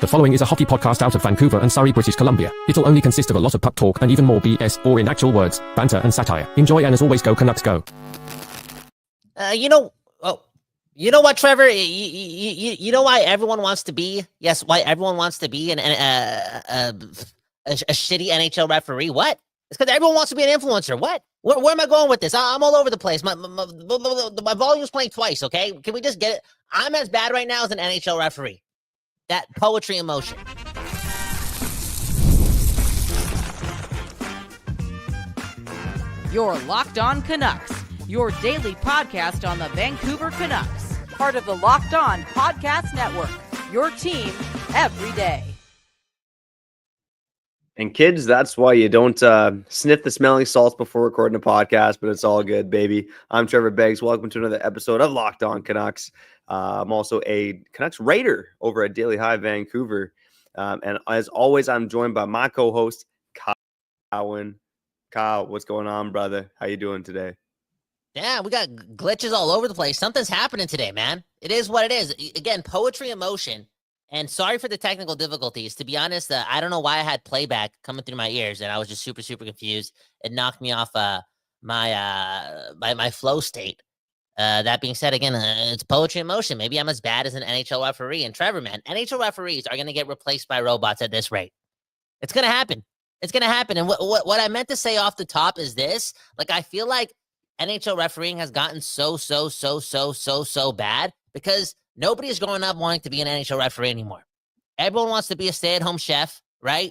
The following is a hockey podcast out of Vancouver and Surrey, British Columbia. It'll only consist of a lot of puck talk and even more BS, or in actual words, banter and satire. Enjoy, and as always, go Canucks go. You know what, Trevor? You know why everyone wants to be? Yes, why everyone wants to be a shitty NHL referee? What? It's because everyone wants to be an influencer. What? Where am I going with this? I'm all over the place. My volume's playing twice. Okay, can we just get it? I'm as bad right now as an NHL referee. That poetry in motion. You're Locked On Canucks, your daily podcast on the Vancouver Canucks, part of the Locked On Podcast Network, your team every day. And kids, that's why you don't sniff the smelling salts before recording a podcast, but it's all good, baby. I'm Trevor Beggs. Welcome to another episode of Locked On Canucks. I'm also a Canucks writer over at Daily Hive Vancouver. And as always, I'm joined by my co-host, Kyle. Kyle, what's going on, brother? How you doing today? Yeah, we got glitches all over the place. Something's happening today, man. It is what it is. Again, poetry in motion. And sorry for the technical difficulties. To be honest, I don't know why I had playback coming through my ears, and I was just super confused. It knocked me off my flow state. That being said, again, it's poetry in motion. Maybe I'm as bad as an NHL referee. And Trevor, man, NHL referees are going to get replaced by robots at this rate. It's going to happen. It's going to happen. And what I meant to say off the top is this. Like, I feel like NHL refereeing has gotten so bad because nobody is growing up wanting to be an NHL referee anymore. Everyone wants to be a stay-at-home chef, right?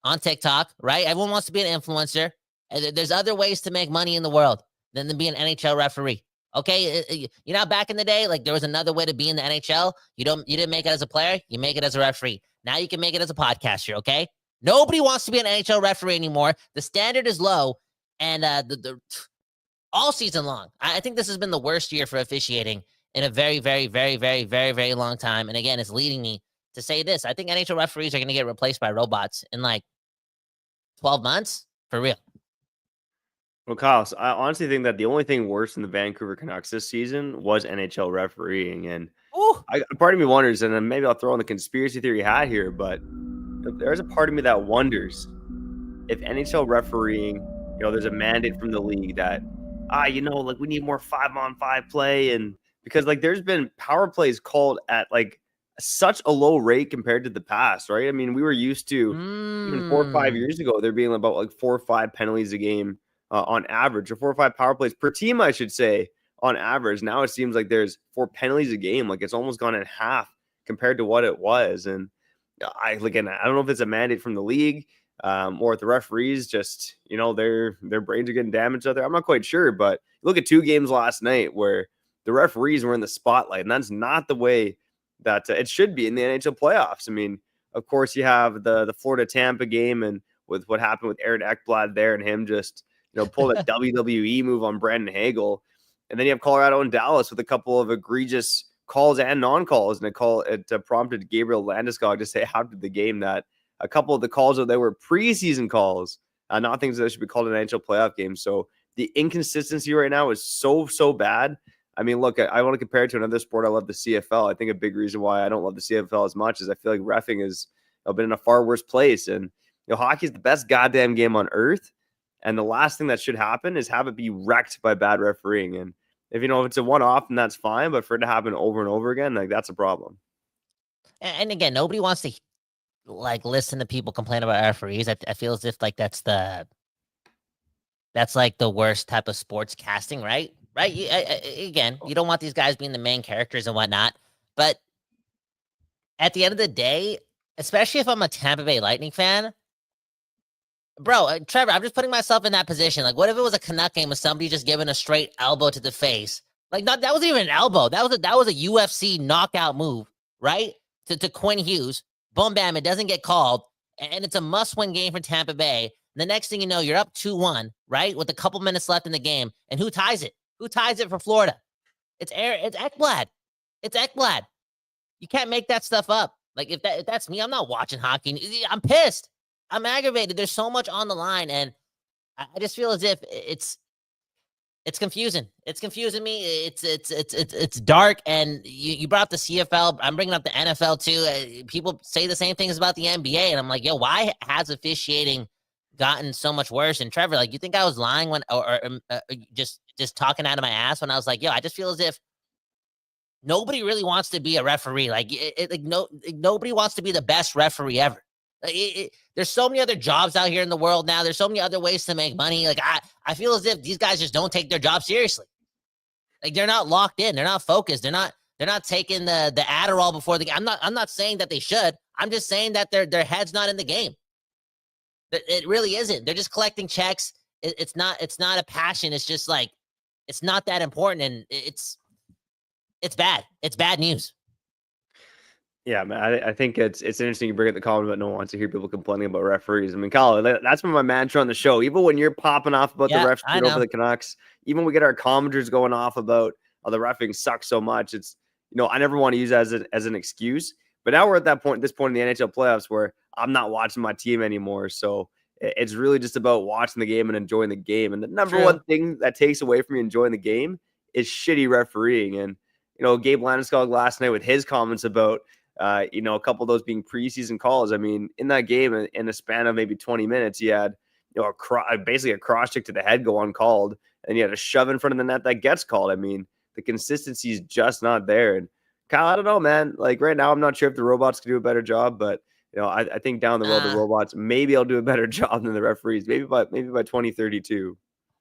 On TikTok, right? Everyone wants to be an influencer. There's other ways to make money in the world than to be an NHL referee. Okay, you know, back in the day, like there was another way to be in the NHL. You didn't make it as a player. You make it as a referee. Now you can make it as a podcaster. Okay, nobody wants to be an NHL referee anymore. The standard is low, and the all season long, I think this has been the worst year for officiating in a very long time. And again, it's leading me to say this. I think NHL referees are going to get replaced by robots in like 12 months for real. Well, Kyle, I honestly think that the only thing worse than the Vancouver Canucks this season was NHL refereeing. And part of me wonders, and then maybe I'll throw in the conspiracy theory hat here, but there's a part of me that wonders if NHL refereeing, you know, there's a mandate from the league that, like we need more 5-on-5 play. And because like there's been power plays called at like such a low rate compared to the past, right? I mean, we were used to even 4 or 5 years ago, there being about like 4 or 5 penalties a game. On average, or 4 or 5 power plays per team, I should say, on average. Now it seems like there's 4 penalties a game. Like it's almost gone in half compared to what it was. And I don't know if it's a mandate from the league or if the referees just, you know, their brains are getting damaged out there. I'm not quite sure, but look at 2 games last night where the referees were in the spotlight, and that's not the way that it should be in the NHL playoffs. I mean, of course, you have the Florida Tampa game, and with what happened with Aaron Ekblad there and him just pull a WWE move on Brandon Hagel. And then you have Colorado and Dallas with a couple of egregious calls and non-calls. And it prompted Gabriel Landeskog to say after the game that a couple of the calls that they were preseason calls, not things that should be called an NHL playoff game. So the inconsistency right now is so bad. I mean, look, I want to compare it to another sport. I love the CFL. I think a big reason why I don't love the CFL as much is I feel like reffing has been in a far worse place. And hockey is the best goddamn game on earth. And the last thing that should happen is have it be wrecked by bad refereeing. And if it's a one-off, then that's fine. But for it to happen over and over again, like that's a problem. And again, nobody wants to like listen to people complain about referees. I feel as if like that's like the worst type of sports casting, right? Right? Again, you don't want these guys being the main characters and whatnot. But at the end of the day, especially if I'm a Tampa Bay Lightning fan, bro, Trevor, I'm just putting myself in that position. Like, what if it was a Canuck game with somebody just giving a straight elbow to the face? Like, that wasn't even an elbow. That was a UFC knockout move, right? To Quinn Hughes. Boom, bam, it doesn't get called. And it's a must-win game for Tampa Bay. The next thing you know, you're up 2-1, right? With a couple minutes left in the game. And who ties it? Who ties it for Florida? It's Ekblad. It's Ekblad. You can't make that stuff up. Like, if that's me, I'm not watching hockey. I'm pissed. I'm aggravated. There's so much on the line, and I just feel as if it's It's confusing. It's confusing me. It's dark. And you brought up the CFL. I'm bringing up the NFL too. People say the same things about the NBA, and I'm like, yo, why has officiating gotten so much worse? And Trevor, like, you think I was lying when, or just talking out of my ass when I was like, yo, I just feel as if nobody really wants to be a referee. Like, nobody wants to be the best referee ever. There's so many other jobs out here in the world now. There's so many other ways to make money. Like, I feel as if these guys just don't take their job seriously. Like, they're not locked in. They're not focused. They're not taking the Adderall before the game. I'm not saying that they should. I'm just saying that their head's not in the game. It really isn't. They're just collecting checks. It's not a passion. It's just like, it's not that important. And it's bad. It's bad news. Yeah, man, I think it's interesting you bring up the comment about no one wants to hear people complaining about referees. I mean, Kyle, that's been my mantra on the show. Even when you're popping off about the refs over the Canucks, even when we get our commenters going off about the reffing sucks so much, it's, I never want to use that as an excuse. But now we're at this point in the NHL playoffs where I'm not watching my team anymore. So it's really just about watching the game and enjoing the game. And the number one thing that takes away from you enjoying the game is shitty refereeing. And, Gabe Landeskog last night with his comments about, a couple of those being preseason calls. I mean, in that game, in a span of maybe 20 minutes, he had, basically a cross check to the head go uncalled, and he had a shove in front of the net that gets called. I mean, the consistency is just not there. And Kyle, I don't know, man. Like right now, I'm not sure if the robots can do a better job, but I think down the road, the robots maybe I'll do a better job than the referees. Maybe by 2032.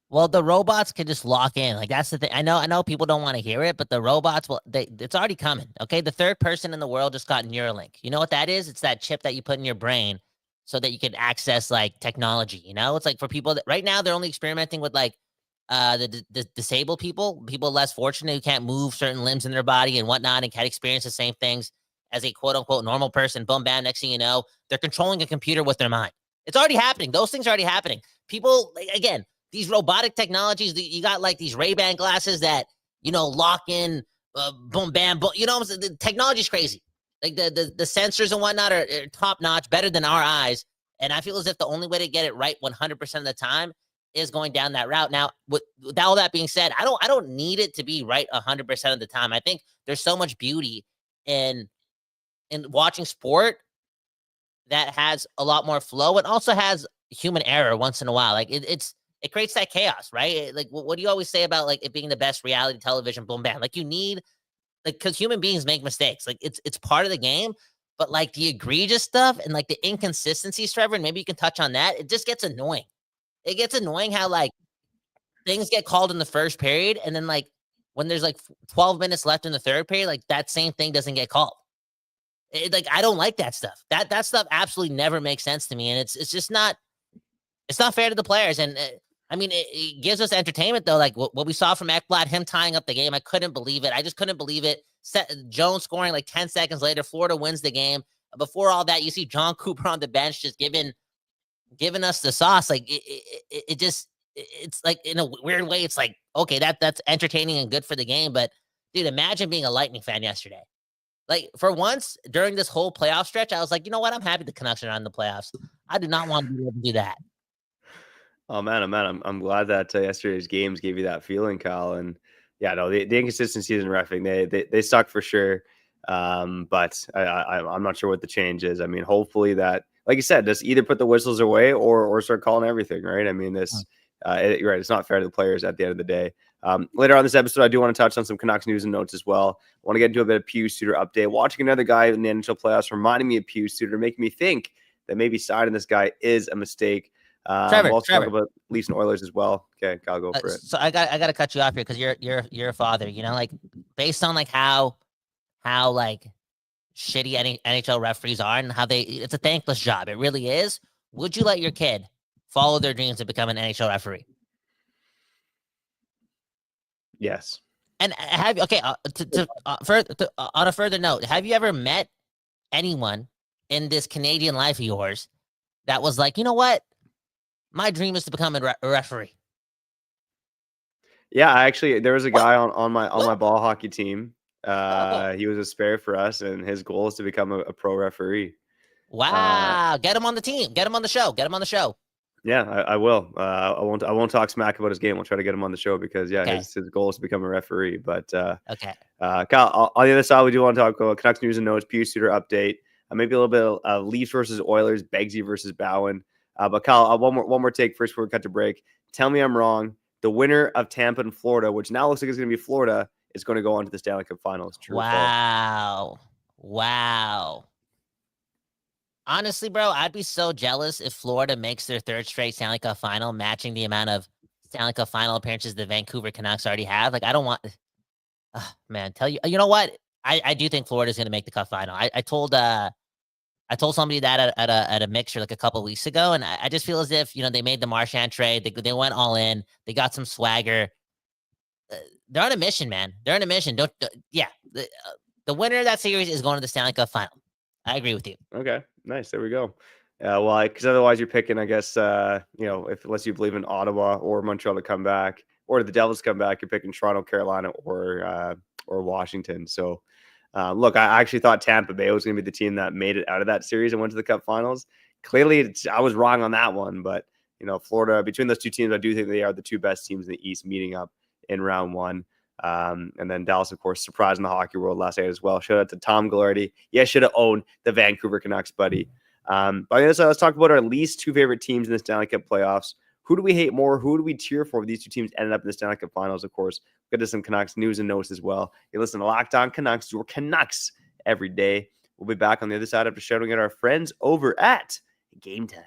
Well, the robots could just lock in. Like, that's the thing. I know people don't want to hear it, but the robots, it's already coming. Okay. The third person in the world just got Neuralink. You know what that is? It's that chip that you put in your brain so that you can access like technology. It's like for people that right now they're only experimenting with like the disabled people less fortunate who can't move certain limbs in their body and whatnot and can't experience the same things as a quote unquote normal person. Boom, bam. Next thing you know, they're controlling a computer with their mind. It's already happening. Those things are already happening. People, again, these robotic technologies, you got like these Ray-Ban glasses that, lock in, boom, bam, boom. The technology's crazy. Like the sensors and whatnot are top notch, better than our eyes. And I feel as if the only way to get it right 100% of the time is going down that route. Now, with all that being said, I don't need it to be right 100% of the time. I think there's so much beauty in watching sport that has a lot more flow and also has human error once in a while. Like it creates that chaos, right? Like, what do you always say about like it being the best reality television? Boom, bam. Like you need, like, because human beings make mistakes. Like it's part of the game, but like the egregious stuff and like the inconsistencies, Trevor, and maybe you can touch on that. It just gets annoying. It gets annoying how like things get called in the first period, and then like when there's like 12 minutes left in the third period, like that same thing doesn't get called. Like I don't like that stuff. That stuff absolutely never makes sense to me, and it's just not. It's not fair to the players, and I mean, it gives us entertainment, though. Like what we saw from Ekblad, him tying up the game. I couldn't believe it. I just couldn't believe it. Jones scoring like 10 seconds later. Florida wins the game. Before all that, you see John Cooper on the bench just giving us the sauce. Like it's like in a weird way, it's like, okay, that's entertaining and good for the game. But dude, imagine being a Lightning fan yesterday. Like for once during this whole playoff stretch, I was like, you know what? I'm happy the Canucks are not in the playoffs. I do not want to be able to do that. Oh man, I'm glad that yesterday's games gave you that feeling, Kyle. And yeah, no, the inconsistencies in reffing, they suck for sure. But I'm not sure what the change is. I mean, hopefully that, like you said, just either put the whistles away or start calling everything, right? I mean, you're right. It's not fair to the players at the end of the day. Later on this episode, I do want to touch on some Canucks news and notes as well. I want to get into a bit of Pius Suter update. Watching another guy in the NHL playoffs reminding me of Pius Suter, making me think that maybe signing this guy is a mistake. Trevor, we'll talk about Leafs and Oilers as well. Okay, I'll go for it. So I got to cut you off here because you're a father. Like based on like how like shitty NHL referees are and how it's a thankless job. It really is. Would you let your kid follow their dreams to become an NHL referee? Yes. And on a further note, have you ever met anyone in this Canadian life of yours that was like, you know what? My dream is to become a referee. Yeah, actually, there was a guy on my ball hockey team. He was a spare for us, and his goal is to become a pro referee. Wow! Get him on the team. Get him on the show. Yeah, I will. I won't talk smack about his game. We'll try to get him on the show because Okay. his goal is to become a referee. But Okay. Kyle, on the other side, we do want to talk about Canucks news and notes, Pius Suter update, maybe a little bit of Leafs versus Oilers, Beggsy versus Bowen. But Kyle, one more take first before we cut to break. Tell me I'm wrong. The winner of Tampa and Florida, which now looks like it's going to be Florida, is going to go on to the Stanley Cup Finals. True or false? Wow. Honestly, bro, I'd be so jealous if Florida makes their third straight Stanley Cup final, matching the amount of Stanley Cup final appearances the Vancouver Canucks already have. Like, I don't want, man, you know what? I do think Florida's going to make the cup final. I told somebody that at a mixer like a couple of weeks ago, and I just feel as if, they made the Marchand trade. They went all in. They got some swagger. They're on a mission, man. They're on a mission. The winner of that series is going to the Stanley Cup final. I agree with you. Okay, nice. There we go. Well, because otherwise you're picking, I guess, unless you believe in Ottawa or Montreal to come back, or the Devils come back, you're picking Toronto, Carolina, or Washington. So, look, I actually thought Tampa Bay was going to be the team that made it out of that series and went to the Cup Finals. Clearly, I was wrong on that one, but Florida, between those two teams, I do think they are the two best teams in the East meeting up in round one. And then Dallas, of course, surprising the hockey world last night as well. Shout out to Tom Glardy. Yeah, should have owned the Vancouver Canucks, buddy. But let's talk about our least two favorite teams in the Stanley Cup playoffs. Who do we hate more? Who do we cheer for? These two teams ended up in the Stanley Cup Finals, of course. We'll get to some Canucks news and notes as well. You listen to Locked On Canucks, your Canucks every day. We'll be back on the other side after shouting at our friends over at Gametime.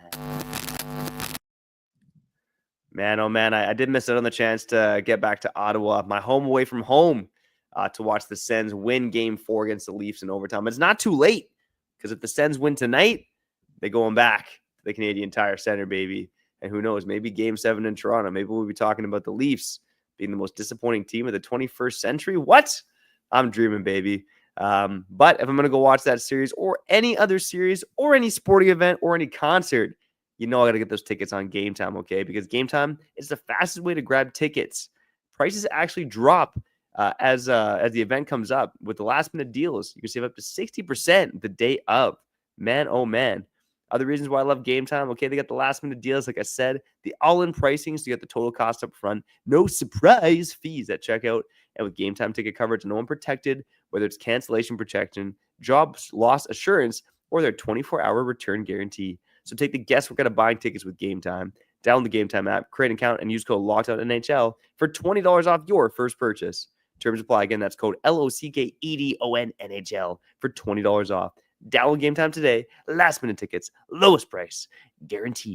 Man, oh man, I did miss out on the chance to get back to Ottawa, my home away from home, to watch the Sens win Game 4 against the Leafs in overtime. It's not too late, because if the Sens win tonight, they're going back to the Canadian Tire Center, baby. And who knows, maybe Game 7 in Toronto. Maybe we'll be talking about the Leafs being the most disappointing team of the 21st century. What? I'm dreaming, baby. But if I'm going to go watch that series or any other series or any sporting event or any concert, I got to get those tickets on Gametime, okay? Because Gametime is the fastest way to grab tickets. Prices actually drop as the event comes up. With the last-minute deals, you can save up to 60% the day of. Man, oh man. Other reasons why I love Gametime, okay? They got the last-minute deals, like I said. The all-in pricing, so you get the total cost up front. No surprise fees at checkout. And with Gametime ticket coverage, no one protected, whether it's cancellation protection, job loss assurance, or their 24-hour return guarantee. So take the guesswork out of buying tickets with Gametime. Download the Gametime app, create an account, and use code LOCKEDONNHL for $20 off your first purchase. Terms apply. Again, that's code LOCKEDONNHL for $20 off. Download Gametime today. Last minute tickets, lowest price, guaranteed.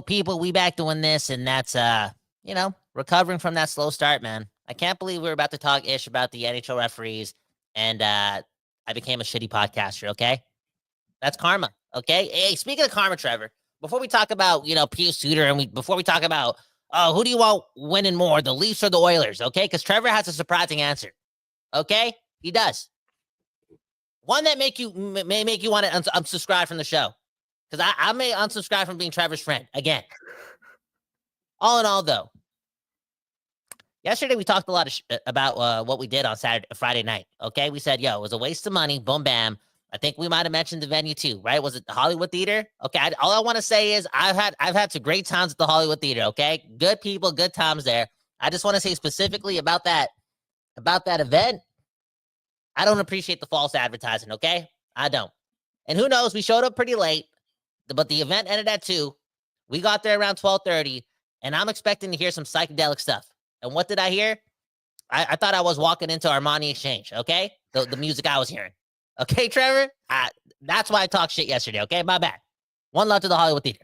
People, we back doing this, and that's, recovering from that slow start, man. I can't believe we're about to talk ish about the NHL referees, and I became a shitty podcaster, okay? That's karma, okay? Hey, speaking of karma, Trevor, before we talk about, Pius Suter, and before we talk about, who do you want winning more, the Leafs or the Oilers, okay? Because Trevor has a surprising answer, okay? He does. One that may make you want to unsubscribe from the show. Because I may unsubscribe from being Trevor's friend again. All in all, though, yesterday we talked a lot about what we did on Friday night. Okay, we said, it was a waste of money. Boom, bam. I think we might have mentioned the venue too, right? Was it the Hollywood Theater? Okay, all I want to say is I've had some great times at the Hollywood Theater. Okay, good people, good times there. I just want to say specifically about that event. I don't appreciate the false advertising. Okay, I don't. And who knows? We showed up pretty late. But the event ended at 2. We got there around 12:30, and I'm expecting to hear some psychedelic stuff. And what did I hear? I thought I was walking into Armani Exchange, okay? The music I was hearing. Okay, Trevor? That's why I talked shit yesterday, okay? My bad. One love to the Hollywood Theater.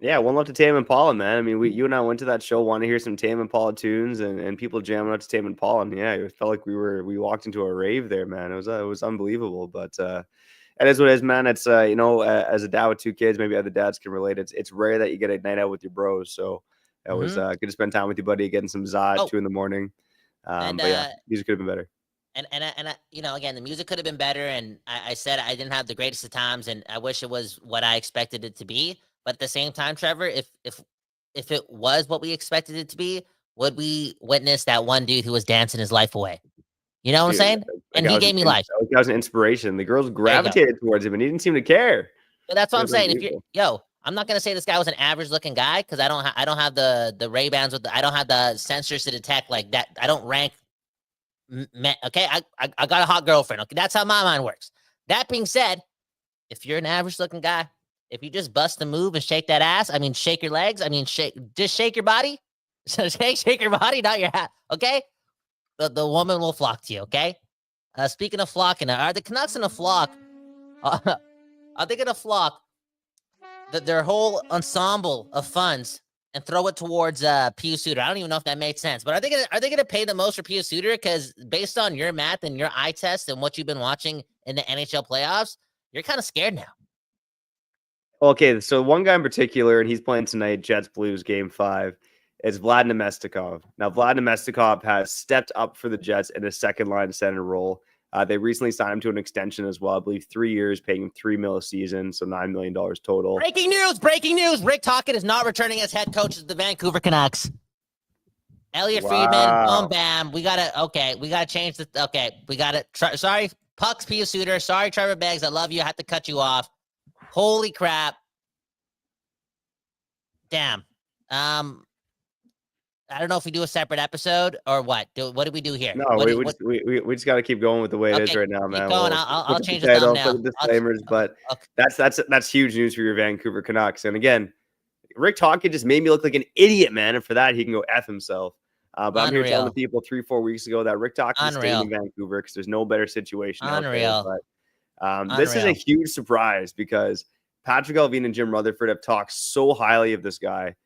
Yeah, one love to Tame Impala, man. I mean, you and I went to that show, wanted to hear some Tame Impala tunes, and people jamming out to Tame Impala. And yeah, it felt like we walked into a rave there, man. It was unbelievable, but it is what it is, man. It's as a dad with 2 kids, maybe other dads can relate. It's rare that you get a night out with your bros. So it was good to spend time with your buddy, getting some za at 2 in the morning. But yeah, music could have been better. Again, the music could have been better, and I said I didn't have the greatest of times, and I wish it was what I expected it to be. But at the same time, Trevor, if it was what we expected it to be, would we witness that one dude who was dancing his life away? You know what I'm Dude, saying? And he gave me life. That was an inspiration. The girls gravitated towards him, and he didn't seem to care. But that's what I'm saying. I'm not gonna say this guy was an average looking guy because I don't have the Ray-Bans I don't have the sensors to detect like that. I don't rank men. Okay, I got a hot girlfriend. Okay, that's how my mind works. That being said, if you're an average looking guy, if you just bust the move and shake that ass, I mean shake your legs, I mean just shake your body. So shake your body, not your hat. Okay, the woman will flock to you. Okay. Speaking of flocking, are the Canucks in a flock? Are they gonna flock their whole ensemble of funds and throw it towards Pius Suter? I don't even know if that made sense, but are they gonna pay the most for Pius Suter? Because based on your math and your eye test and what you've been watching in the NHL playoffs, you're kind of scared now. Okay, so one guy in particular, and he's playing tonight, Jets Blues Game 5, is Vlad Nemestikov. Now, Vlad Nemestikov has stepped up for the Jets in a second-line center role. They recently signed him to an extension as well. I believe 3 years, paying him $3 million a season, so $9 million total. Breaking news! Rick Tocchet is not returning as head coach of the Vancouver Canucks. Elliot Friedman, boom, bam. We gotta change sorry, Pucks, Pius Suter. Sorry, Trevor Beggs. I love you. I have to cut you off. Holy crap. Damn. I don't know if we do a separate episode or what. What do we do here? No, we just got to keep going with the way it is right now, man. Keep going. I'll change the thumbnail. Put the disclaimers, but that's huge news for your Vancouver Canucks. And again, Rick Tocchet just made me look like an idiot, man. And for that, he can go F himself. But I'm here telling the people 3-4 weeks ago that Rick Tocchet is staying in Vancouver because there's no better situation out there. But this is a huge surprise because Patrick Allvin and Jim Rutherford have talked so highly of this guy.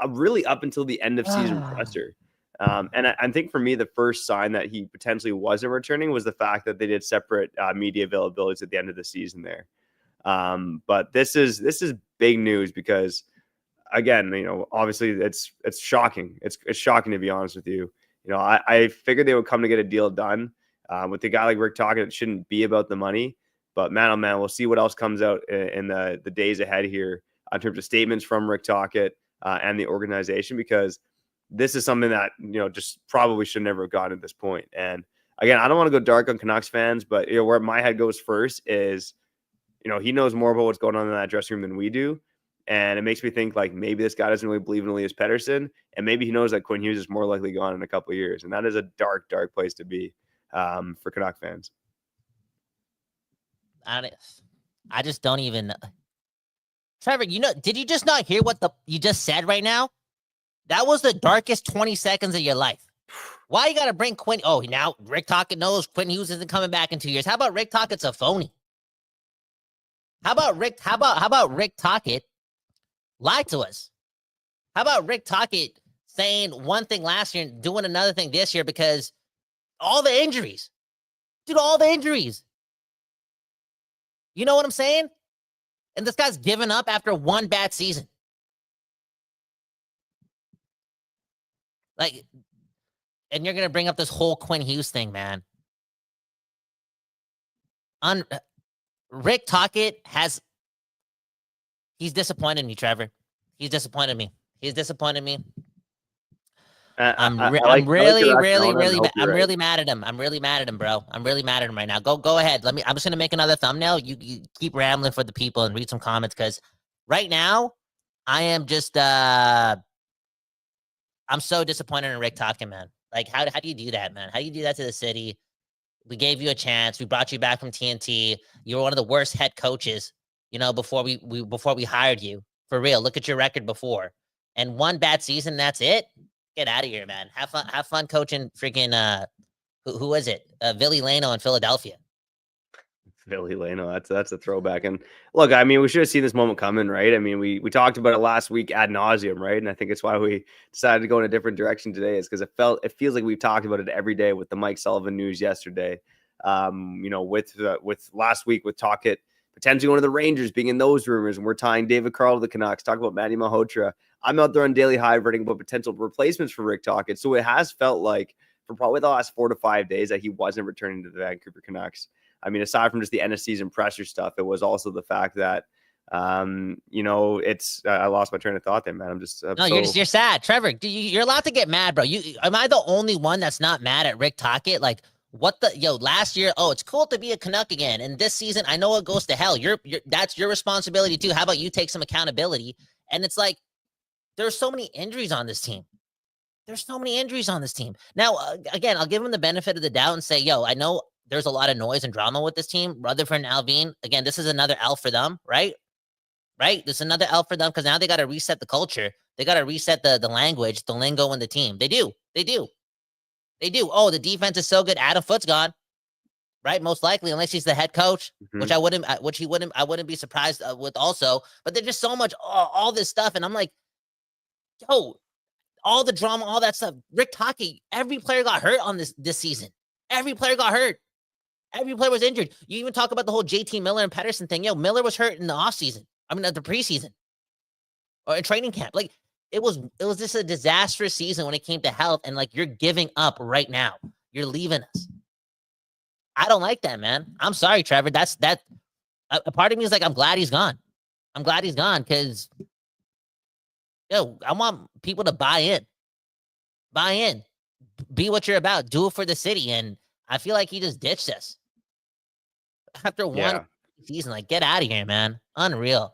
Really up until the end of season presser. And I think for me, the first sign that he potentially wasn't returning was the fact that they did separate media availabilities at the end of the season there. But this is big news because, again, obviously it's shocking. It's shocking, to be honest with you. I figured they would come to get a deal done. With a guy like Rick Tocchet, it shouldn't be about the money. But man, oh man, we'll see what else comes out in the days ahead here in terms of statements from Rick Tocchet. And the organization, because this is something that, just probably should never have gotten at this point. And again, I don't want to go dark on Canucks fans, but where my head goes first is, he knows more about what's going on in that dressing room than we do. And it makes me think like maybe this guy doesn't really believe in Elias Pettersson. And maybe he knows that Quinn Hughes is more likely gone in a couple of years. And that is a dark, dark place to be for Canuck fans. I just don't even... Trevor, did you just not hear what you just said right now? That was the darkest 20 seconds of your life. Why you got to bring Quinn? Oh, now Rick Tocchet knows Quinn Hughes isn't coming back in 2 years. How about Rick Tocchet's a phony? How about Rick Tocchet lied to us? How about Rick Tocchet saying one thing last year and doing another thing this year because all the injuries? Dude, all the injuries. You know what I'm saying? And this guy's given up after one bad season. And you're going to bring up this whole Quinn Hughes thing, man. Rick Tocchet he's disappointed me, Trevor. He's disappointed me. I'm really mad at him. I'm really mad at him, bro. I'm really mad at him right now. Go ahead. I'm just gonna make another thumbnail. You keep rambling for the people and read some comments because right now I am just I'm so disappointed in Rick Tocchet, man. Like how do you do that, man? How do you do that to the city? We gave you a chance. We brought you back from TNT. You were one of the worst head coaches, before we hired you. For real. Look at your record before. And one bad season, that's it. Get out of here, man. Have fun coaching freaking who was it? Ville Lano in Philadelphia. Ville Lano, that's a throwback. And look, I mean, we should have seen this moment coming, right? I mean, we talked about it last week ad nauseum, right? And I think it's why we decided to go in a different direction today, is because it feels like we've talked about it every day with the Mike Sullivan news yesterday. With last week with Tocchet potentially one of the Rangers being in those rumors, and we're tying David Carl to the Canucks. Talk about Matty Malhotra. I'm out there on Daily Hive writing about potential replacements for Rick Tocchet. So it has felt like for probably the last 4 to 5 days that he wasn't returning to the Vancouver Canucks. I mean, aside from just the end of season pressure stuff, it was also the fact that, it's, I lost my train of thought there, man. I'm just, no, you're sad. Trevor, you're allowed to get mad, bro. Am I the only one that's not mad at Rick Tocchet? Like, last year, it's cool to be a Canuck again. And this season, I know it goes to hell. That's your responsibility too. How about you take some accountability? And it's like, there's so many injuries on this team. Now, again, I'll give him the benefit of the doubt and say, I know there's a lot of noise and drama with this team. Rutherford and Alvin, again, this is another L for them, right? This is another L for them because now they got to reset the culture. They got to reset the language, the lingo in the team. They do. Oh, the defense is so good. Adam Foote's gone, right? Most likely, unless he's the head coach, which I wouldn't be surprised with also. But there's just so much, all this stuff. And I'm like, all the drama, all that stuff. Rick Tocchet, every player got hurt on this season. Every player got hurt. Every player was injured. You even talk about the whole JT Miller and Pettersson thing. Miller was hurt in the offseason. I mean, the preseason or in training camp. Like, it was just a disastrous season when it came to health. And like, you're giving up right now. You're leaving us. I don't like that, man. I'm sorry, Trevor. A part of me is like, I'm glad he's gone. Because, I want people to buy in, be what you're about, do it for the city. And I feel like he just ditched us after one season. Like, get out of here, man. Unreal.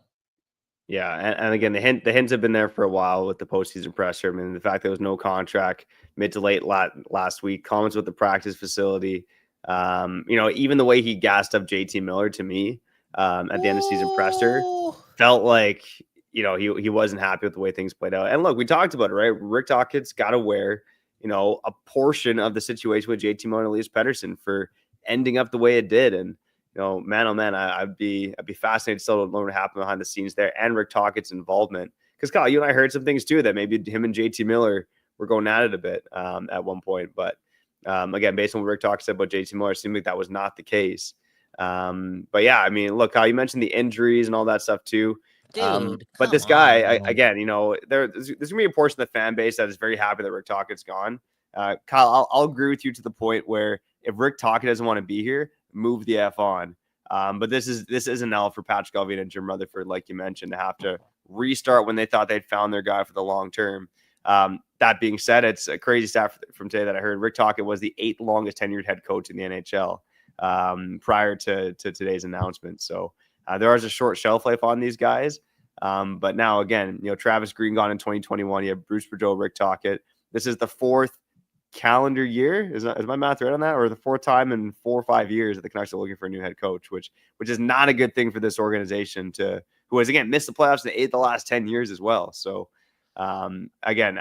Yeah, and again, the hints have been there for a while with the postseason pressure. I mean, the fact there was no contract mid to late last week, comments with the practice facility, even the way he gassed up JT Miller to me at the end of season presser felt like, he wasn't happy with the way things played out. And look, we talked about it, right? Rick Tocchet's got to wear, a portion of the situation with JT Miller and Elias Pettersson for ending up the way it did. And, man, oh man, I'd be fascinated still to learn what happened behind the scenes there and Rick Tocchet's involvement. Because Kyle, you and I heard some things too that maybe him and JT Miller were going at it a bit at one point. But again, based on what Rick Tocchet said about JT Miller, it seemed like that was not the case. But yeah, I mean, look, Kyle, you mentioned the injuries and all that stuff too. Dude, but this guy, again, there's gonna be a portion of the fan base that is very happy that Rick Tocchet's gone. Kyle, I'll agree with you to the point where if Rick Tocchet doesn't want to be here, move the F on. But this is an L for Patrick Alvin and Jim Rutherford, like you mentioned, to have to restart when they thought they'd found their guy for the long term. That being said, it's a crazy stat from today that I heard. Rick Tocchet was the 8th longest tenured head coach in the NHL prior to today's announcement. So there is a short shelf life on these guys. But now, again, Travis Green gone in 2021. You have Bruce Boudreau, Rick Tocchet. This is the 4th calendar year. Is my math right on that? Or the 4th time in 4 or 5 years that the Canucks are looking for a new head coach, which is not a good thing for this organization who has, again, missed the playoffs in 8 of the last 10 years as well. So, again,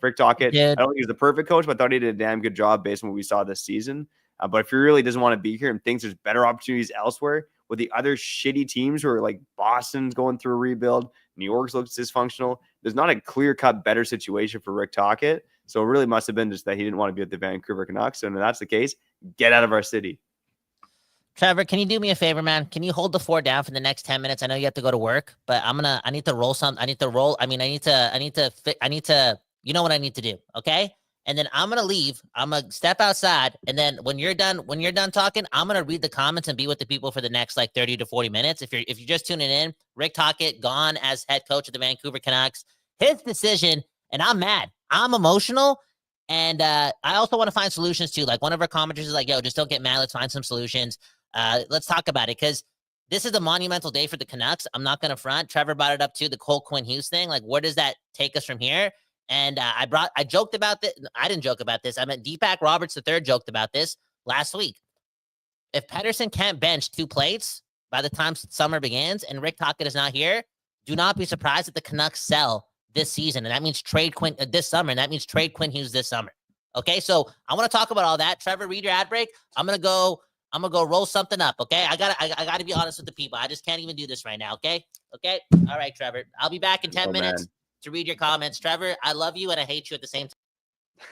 Rick Tocchet, I don't think he's the perfect coach, but I thought he did a damn good job based on what we saw this season. But if he really doesn't want to be here and thinks there's better opportunities elsewhere with the other shitty teams who are like Boston's going through a rebuild, New York's looks dysfunctional, there's not a clear-cut better situation for Rick Tocchet. So it really must have been just that he didn't want to be at the Vancouver Canucks. And if that's the case, get out of our city. Trevor, can you do me a favor, man? Can you hold the fort down for the next 10 minutes? I know you have to go to work, but I need to roll some. I need to, you know what I need to do. Okay. And then I'm going to leave. I'm going to step outside. And then when you're done talking, I'm going to read the comments and be with the people for the next like 30 to 40 minutes. If you're just tuning in, Rick Tocchet gone as head coach of the Vancouver Canucks, his decision. And I'm mad. I'm emotional. And I also want to find solutions too. Like one of our commenters is like, yo, just don't get mad. Let's find some solutions. Let's talk about it because this is a monumental day for the Canucks. I'm not going to front. Trevor brought it up too, the whole Quinn Hughes thing. Like, where does that take us from here? And I joked about this. I didn't joke about this. I meant Deepak Roberts III joked about this last week. If Pettersson can't bench 2 plates by the time summer begins and Rick Tocchet is not here, do not be surprised if the Canucks sell this season. And that means trade Quinn this summer. And that means trade Quinn Hughes this summer. Okay. So I want to talk about all that. Trevor, read your ad break. I'm going to go roll something up. Okay. I gotta be honest with the people. I just can't even do this right now. Okay. Okay. All right, Trevor, I'll be back in 10 minutes to read your comments. Trevor, I love you and I hate you at the same time.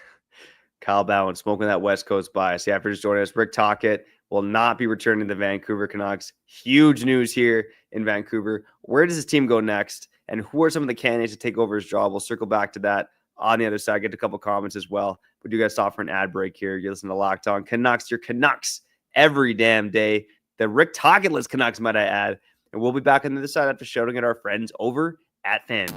Kyle Bowen smoking that West Coast bias. Yeah, for just joining us. Rick Tocchet will not be returning to the Vancouver Canucks. Huge news here in Vancouver. Where does his team go next? And who are some of the candidates to take over his job? We'll circle back to that on the other side. Get a couple comments as well we do got to stop for an ad break here. You listen to Locked On Canucks, your Canucks every damn day. The Rick Tocchet Canucks, might I add. And we'll be back on the other side after shouting at our friends over at FanDuel.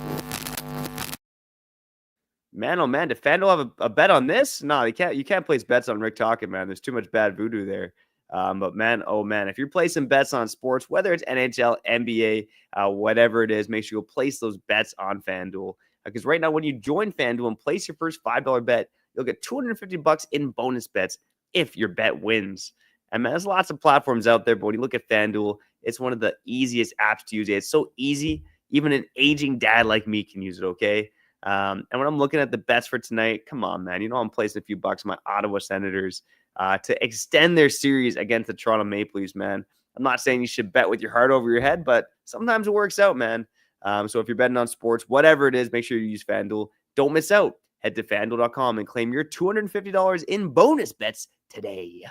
Man, oh man, did FanDuel have a bet on this? No, you can't place bets on Rick Tocchet, man. There's too much bad voodoo there. But man, oh man, if you're placing bets on sports, whether it's NHL, NBA, whatever it is, make sure you place those bets on FanDuel. Because right now, when you join FanDuel and place your first $5 bet, you'll get $250 in bonus bets if your bet wins. And man, there's lots of platforms out there, but when you look at FanDuel, it's one of the easiest apps to use. It's so easy, even an aging dad like me can use it, okay? And when I'm looking at the bets for tonight, come on, man. You know I'm placing a few bucks on my Ottawa Senators to extend their series against the Toronto Maple Leafs, man. I'm not saying you should bet with your heart over your head, but sometimes it works out, man. So if you're betting on sports, whatever it is, make sure you use FanDuel. Don't miss out. Head to FanDuel.com and claim your $250 in bonus bets today.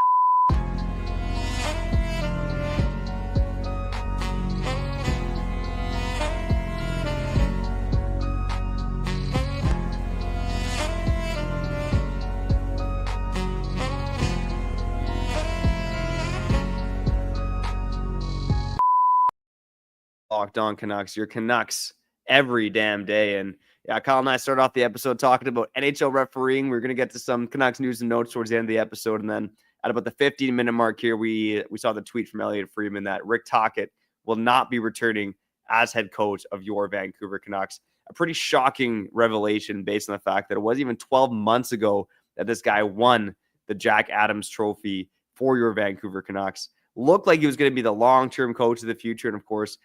Locked On Canucks, your Canucks every damn day. And yeah, Kyle and I started off the episode talking about NHL refereeing. We're going to get to some Canucks news and notes towards the end of the episode. And then at about the 15-minute mark here, we saw the tweet from Elliot Friedman that Rick Tocchet will not be returning as head coach of your Vancouver Canucks. A pretty shocking revelation based on the fact that it wasn't even 12 months ago that this guy won the Jack Adams Trophy for your Vancouver Canucks. Looked like he was going to be the long-term coach of the future. And of course,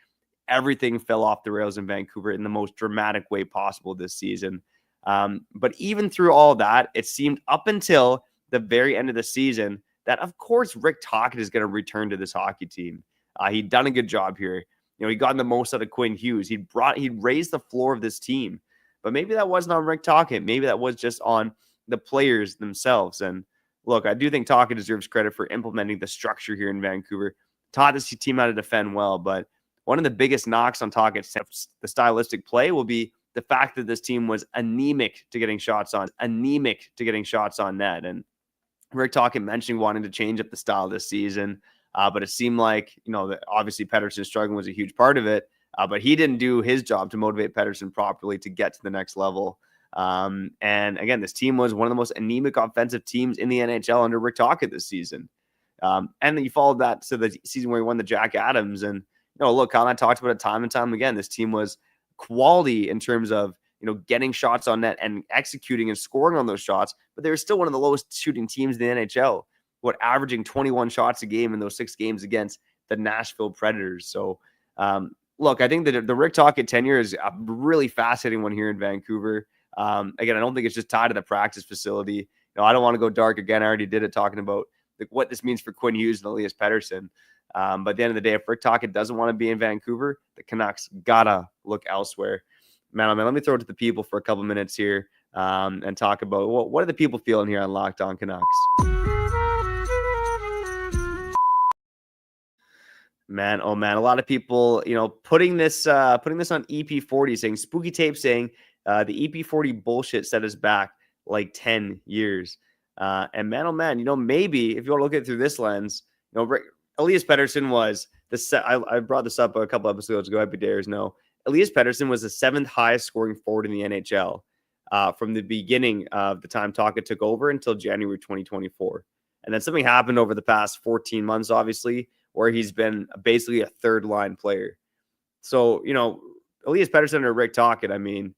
everything fell off the rails in Vancouver in the most dramatic way possible this season. But even through all that, it seemed up until the very end of the season that, of course, Rick Tocchet is going to return to this hockey team. He'd done a good job here. You know, he got the most out of Quinn Hughes. He'd raised the floor of this team. But maybe that wasn't on Rick Tocchet. Maybe that was just on the players themselves. And look, I do think Tocchet deserves credit for implementing the structure here in Vancouver. Taught this team how to defend well, but one of the biggest knocks on Tocchet's the stylistic play will be the fact that this team was anemic to getting shots on net. And Rick Tocchet mentioning wanting to change up the style this season, but it seemed like, you know, that obviously Pettersson struggling was a huge part of it, but he didn't do his job to motivate Pettersson properly to get to the next level. And again, this team was one of the most anemic offensive teams in the NHL under Rick Tocchet this season. And then you followed that to the season where he won the Jack Adams. And you know, look, Colin, I talked about it time and time again. This team was quality in terms of, you know, getting shots on net and executing and scoring on those shots, but they were still one of the lowest shooting teams in the NHL, averaging 21 shots a game in those 6 games against the Nashville Predators. So, look, I think that the Rick Tocchet tenure is a really fascinating one here in Vancouver. Again, I don't think it's just tied to the practice facility. You know, I don't want to go dark again. I already did it talking about what this means for Quinn Hughes and Elias Pettersson. But at the end of the day, if Rick Tocchet doesn't want to be in Vancouver, the Canucks gotta look elsewhere. Man, let me throw it to the people for a couple minutes here and talk about what are the people feeling here on Locked On Canucks. Man, oh man, a lot of people, you know, putting this on EP40, saying Spooky Tape, saying the EP40 bullshit set us back like 10 years. And man, oh man, you know, maybe if you want to look at it through this lens, you know, Elias Pettersson was I brought this up a couple episodes ago. Happy Dares know. Elias Pettersson was the 7th highest scoring forward in the NHL from the beginning of the time Tocchet took over until January 2024. And then something happened over the past 14 months, obviously, where he's been basically a third line player. So, you know, Elias Pettersson or Rick Tocchet, I mean,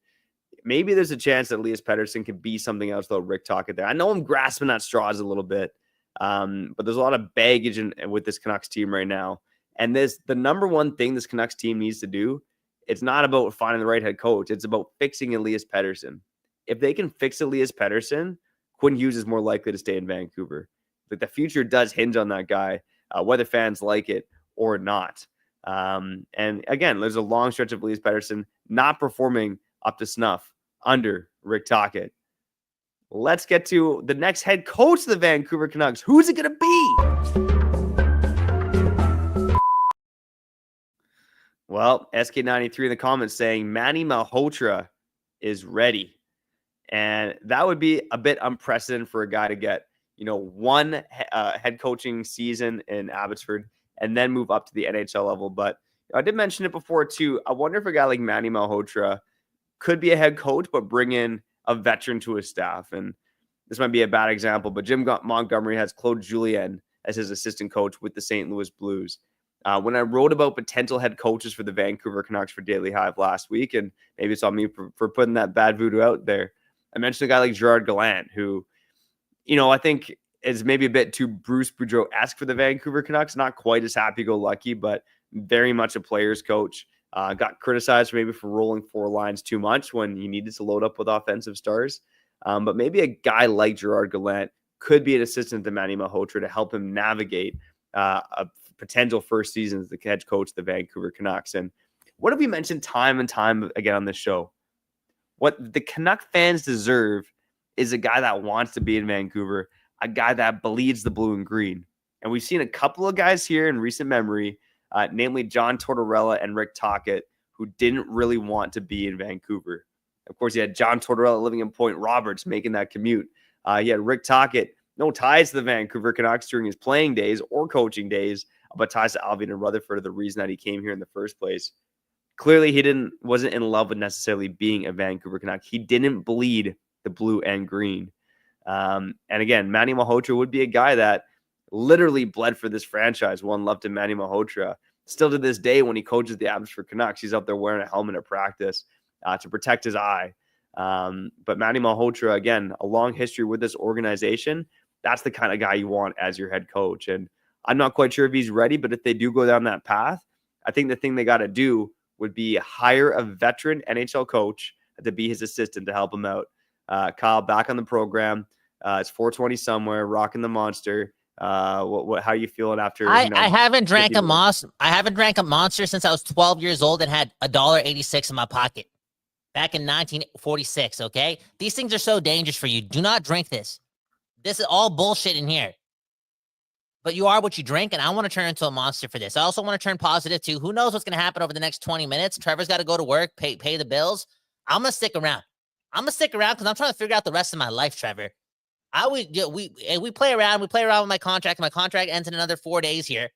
maybe there's a chance that Elias Pettersson could be something else though. Rick Tocchet there. I know I'm grasping at straws a little bit. But there's a lot of baggage with this Canucks team right now. And the number one thing this Canucks team needs to do, it's not about finding the right head coach. It's about fixing Elias Pettersson. If they can fix Elias Pettersson, Quinn Hughes is more likely to stay in Vancouver. Like, the future does hinge on that guy, whether fans like it or not. And again, there's a long stretch of Elias Pettersson not performing up to snuff under Rick Tocchet. Let's get to the next head coach of the Vancouver Canucks. Who's it going to be? Well, SK93 in the comments saying Manny Malhotra is ready. And that would be a bit unprecedented for a guy to get, one head coaching season in Abbotsford and then move up to the NHL level. But I did mention it before too. I wonder if a guy like Manny Malhotra could be a head coach, but bring in a veteran to his staff. And this might be a bad example, but Jim Montgomery has Claude Julien as his assistant coach with the St. Louis Blues. When I wrote about potential head coaches for the Vancouver Canucks for Daily Hive last week, and maybe it's on me for putting that bad voodoo out there, I mentioned a guy like Gerard Gallant, who, I think is maybe a bit too Bruce Boudreau-esque for the Vancouver Canucks. Not quite as happy-go-lucky, but very much a player's coach. Got criticized maybe for rolling 4 lines too much when he needed to load up with offensive stars. But maybe a guy like Gerard Gallant could be an assistant to Manny Malhotra to help him navigate a potential first season as the head coach of the Vancouver Canucks. And what have we mentioned time and time again on this show? What the Canuck fans deserve is a guy that wants to be in Vancouver, a guy that bleeds the blue and green. And we've seen a couple of guys here in recent memory, namely John Tortorella and Rick Tocchet, who didn't really want to be in Vancouver. Of course, you had John Tortorella living in Point Roberts, making that commute. You had Rick Tocchet, no ties to the Vancouver Canucks during his playing days or coaching days, but ties to Albion and Rutherford are the reason that he came here in the first place. Clearly, he wasn't in love with necessarily being a Vancouver Canuck. He didn't bleed the blue and green. And again, Manny Malhotra would be a guy that literally bled for this franchise. One love to Manny Malhotra. Still to this day, when he coaches the Abbotsford Canucks, he's out there wearing a helmet at practice to protect his eye. But Manny Malhotra, again, a long history with this organization. That's the kind of guy you want as your head coach. And I'm not quite sure if he's ready, but if they do go down that path, I think the thing they got to do would be hire a veteran NHL coach to be his assistant to help him out. Kyle, back on the program. It's 4:20 somewhere, rocking the monster. How are you feeling after? I haven't drank a monster. I haven't drank a monster since I was 12 years old and had $1.86 in my pocket back in 1946. Okay, these things are so dangerous for you. Do not drink this. This is all bullshit in here. But you are what you drink, and I want to turn into a monster for this. I also want to turn positive too. Who knows what's going to happen over the next 20 minutes? Trevor's got to go to work, pay the bills. I'm going to stick around. I'm going to stick around because I'm trying to figure out the rest of my life, Trevor. We play around. We play around with my contract. My contract ends in another 4 days here.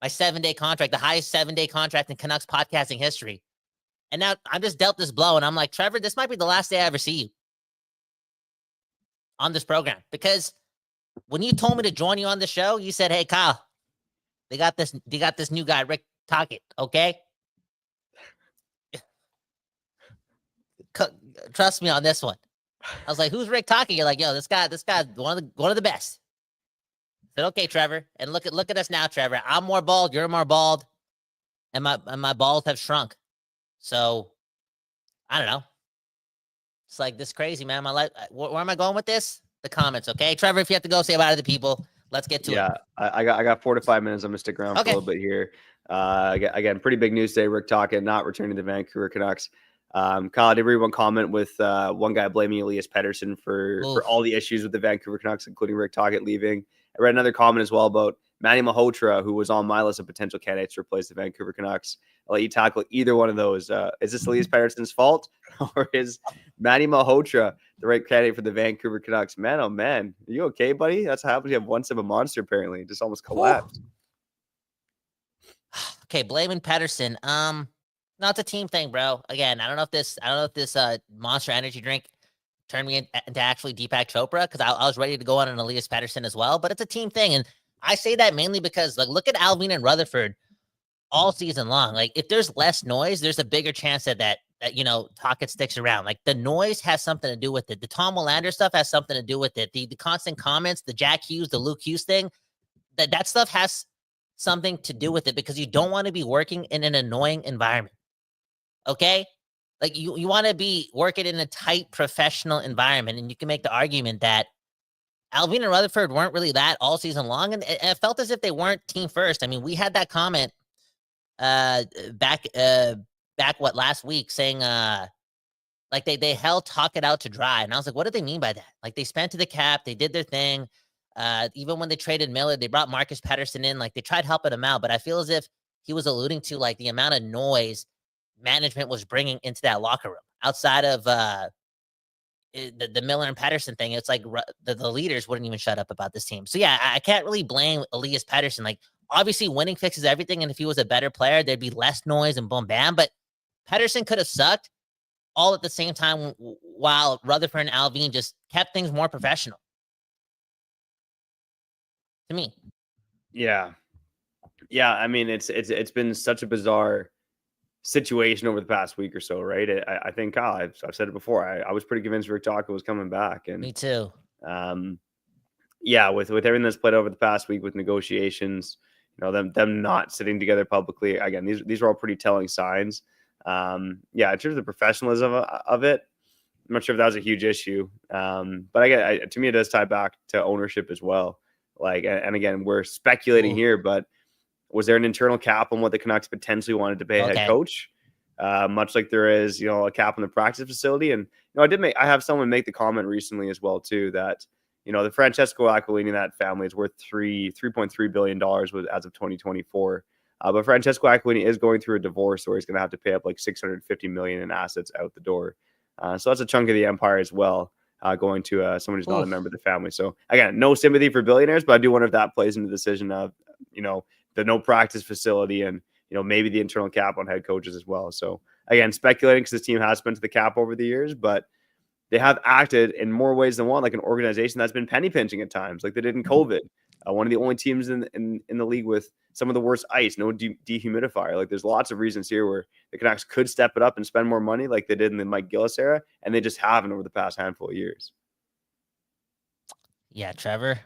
My 7-day contract, the highest 7-day contract in Canucks podcasting history. And now I'm just dealt this blow, and I'm like, Trevor, this might be the last day I ever see you on this program. Because when you told me to join you on the show, you said, hey, Kyle, they got this new guy, Rick Tocchet, okay? Trust me on this one. I was like, who's Rick Tocchet? You're like, yo, this guy's one of the best. I said, okay, Trevor. And look at us now, Trevor. I'm more bald, you're more bald, and my balls have shrunk. So I don't know. It's like this crazy, man. My life. Where am I going with this? The comments, okay? Trevor, if you have to go say bye to the people, let's get to it. Yeah, I got 4 to 5 minutes. I'm gonna stick around for a little bit here. Again, pretty big news today. Rick Tocchet not returning to the Vancouver Canucks. Kyle, I did read one comment with one guy blaming Elias Pettersson for all the issues with the Vancouver Canucks, including Rick Tocchet leaving. I read another comment as well about Manny Malhotra, who was on my list of potential candidates to replace the Vancouver Canucks. I'll let you tackle either one of those. Is this Elias Pettersson's fault, or is Manny Malhotra the right candidate for the Vancouver Canucks? Man, oh man, are you okay, buddy? That's how happens. You have one sip of Monster, apparently. It just almost collapsed. Okay, blaming Pettersson. No, it's a team thing, bro. Again, I don't know if this Monster Energy drink turned me into actually Deepak Chopra, because I was ready to go on an Elias Pettersson as well. But it's a team thing, and I say that mainly because, like, look at Albion and Rutherford all season long. Like, if there's less noise, there's a bigger chance that Tocchet sticks around. Like, the noise has something to do with it. The Tom Willander stuff has something to do with it. The constant comments, the Jack Hughes, the Luke Hughes thing, that stuff has something to do with it, because you don't want to be working in an annoying environment. Okay? Like, you want to be working in a tight professional environment, and you can make the argument that Albion and Rutherford weren't really that all season long, and it felt as if they weren't team first. I mean, we had that comment back last week saying like they held Tocchet out to dry, and I was like, what did they mean by that? Like, they spent to the cap, they did their thing. Even when they traded Miller, they brought Marcus Pettersson in. Like, they tried helping him out, but I feel as if he was alluding to, like, the amount of noise management was bringing into that locker room outside of the Miller and Pettersson thing, it's like the leaders wouldn't even shut up about this team. So yeah, I can't really blame Elias Pettersson. Like, obviously winning fixes everything, and if he was a better player, there'd be less noise and boom bam. But Pettersson could have sucked all at the same time, while Rutherford and Alvin just kept things more professional. To me. Yeah. I mean, it's been such a bizarre situation over the past week or so, right? I think, Kyle, I've said it before. I was pretty convinced Rick Tocchet was coming back, and me too. Yeah, with everything that's played over the past week with negotiations, them not sitting together publicly. Again, these are all pretty telling signs. Yeah, in terms of the professionalism of it, I'm not sure if that was a huge issue. But to me, it does tie back to ownership as well. Like, and again, we're speculating here, but was there an internal cap on what the Canucks potentially wanted to pay a head coach? Much like there is, a cap on the practice facility. And I have someone make the comment recently as well too that the Francesco Aquilini, that family, is worth $3.3 billion as of 2024. But Francesco Aquilini is going through a divorce where he's going to have to pay up like $650 million in assets out the door. So that's a chunk of the empire as well, going to someone who's not a member of the family. So again, no sympathy for billionaires, but I do wonder if that plays into the decision of, the no practice facility and, maybe the internal cap on head coaches as well. So again, speculating because this team has spent to the cap over the years, but they have acted in more ways than one, like an organization that's been penny pinching at times, like they did in COVID. One of the only teams in the league with some of the worst ice, no dehumidifier. Like, there's lots of reasons here where the Canucks could step it up and spend more money like they did in the Mike Gillis era, and they just haven't over the past handful of years. Yeah, Trevor,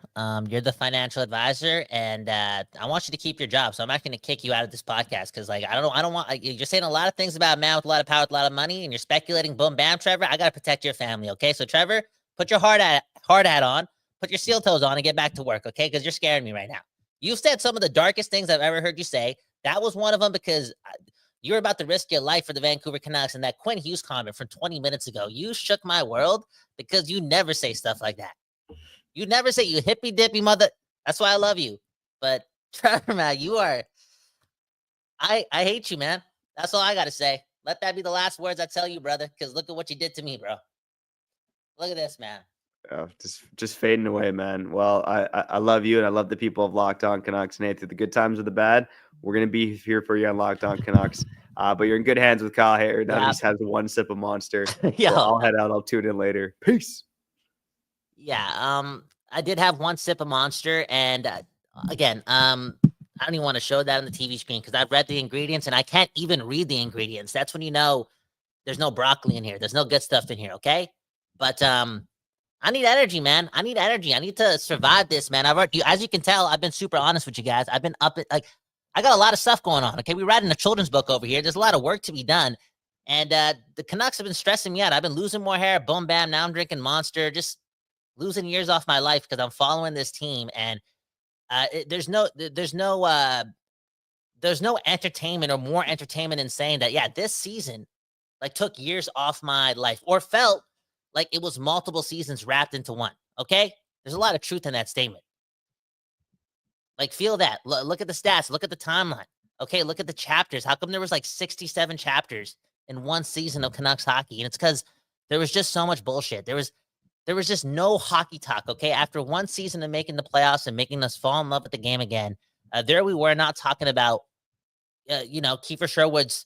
you're the financial advisor, and I want you to keep your job. So I'm not going to kick you out of this podcast because, like, I don't want. You're saying a lot of things about a man with a lot of power, with a lot of money, and you're speculating. Boom, bam, Trevor. I got to protect your family, okay? So, Trevor, put your hard hat on, put your seal toes on, and get back to work, okay? Because you're scaring me right now. You've said some of the darkest things I've ever heard you say. That was one of them because you're about to risk your life for the Vancouver Canucks, and that Quinn Hughes comment from 20 minutes ago, you shook my world because you never say stuff like that. You never say, you hippy dippy mother. That's why I love you. But Trevor, man, you are. I hate you, man. That's all I got to say. Let that be the last words I tell you, brother. Because look at what you did to me, bro. Look at this, man. Oh, just fading away, man. Well, I love you, and I love the people of Locked On Canucks. And hey, through the good times or the bad, we're gonna be here for you on Locked On Canucks. But you're in good hands with Kyle Hayter. Now he just has one sip of Monster. So I'll head out. I'll tune in later. Peace. Yeah, I did have one sip of Monster, and again, I don't even want to show that on the TV screen because I've read the ingredients, and I can't even read the ingredients. That's when you know there's no broccoli in here. There's no good stuff in here, okay? But I need energy, man. I need energy. I need to survive this, man. As you can tell, I've been super honest with you guys. I've been up at, like, I got a lot of stuff going on, okay? We're writing a children's book over here. There's a lot of work to be done, and the Canucks have been stressing me out. I've been losing more hair, boom, bam. Now I'm drinking Monster, just losing years off my life because I'm following this team, and there's no entertainment or more entertainment in saying that, yeah, this season like took years off my life or felt like it was multiple seasons wrapped into one. Okay, there's a lot of truth in that statement. Like, feel that. Look at the stats. Look at the timeline. Okay, look at the chapters. How come there was like 67 chapters in one season of Canucks hockey? And it's because there was just so much bullshit. There was just no hockey talk, okay? After one season of making the playoffs and making us fall in love with the game again, there we were not talking about, Kiefer Sherwood's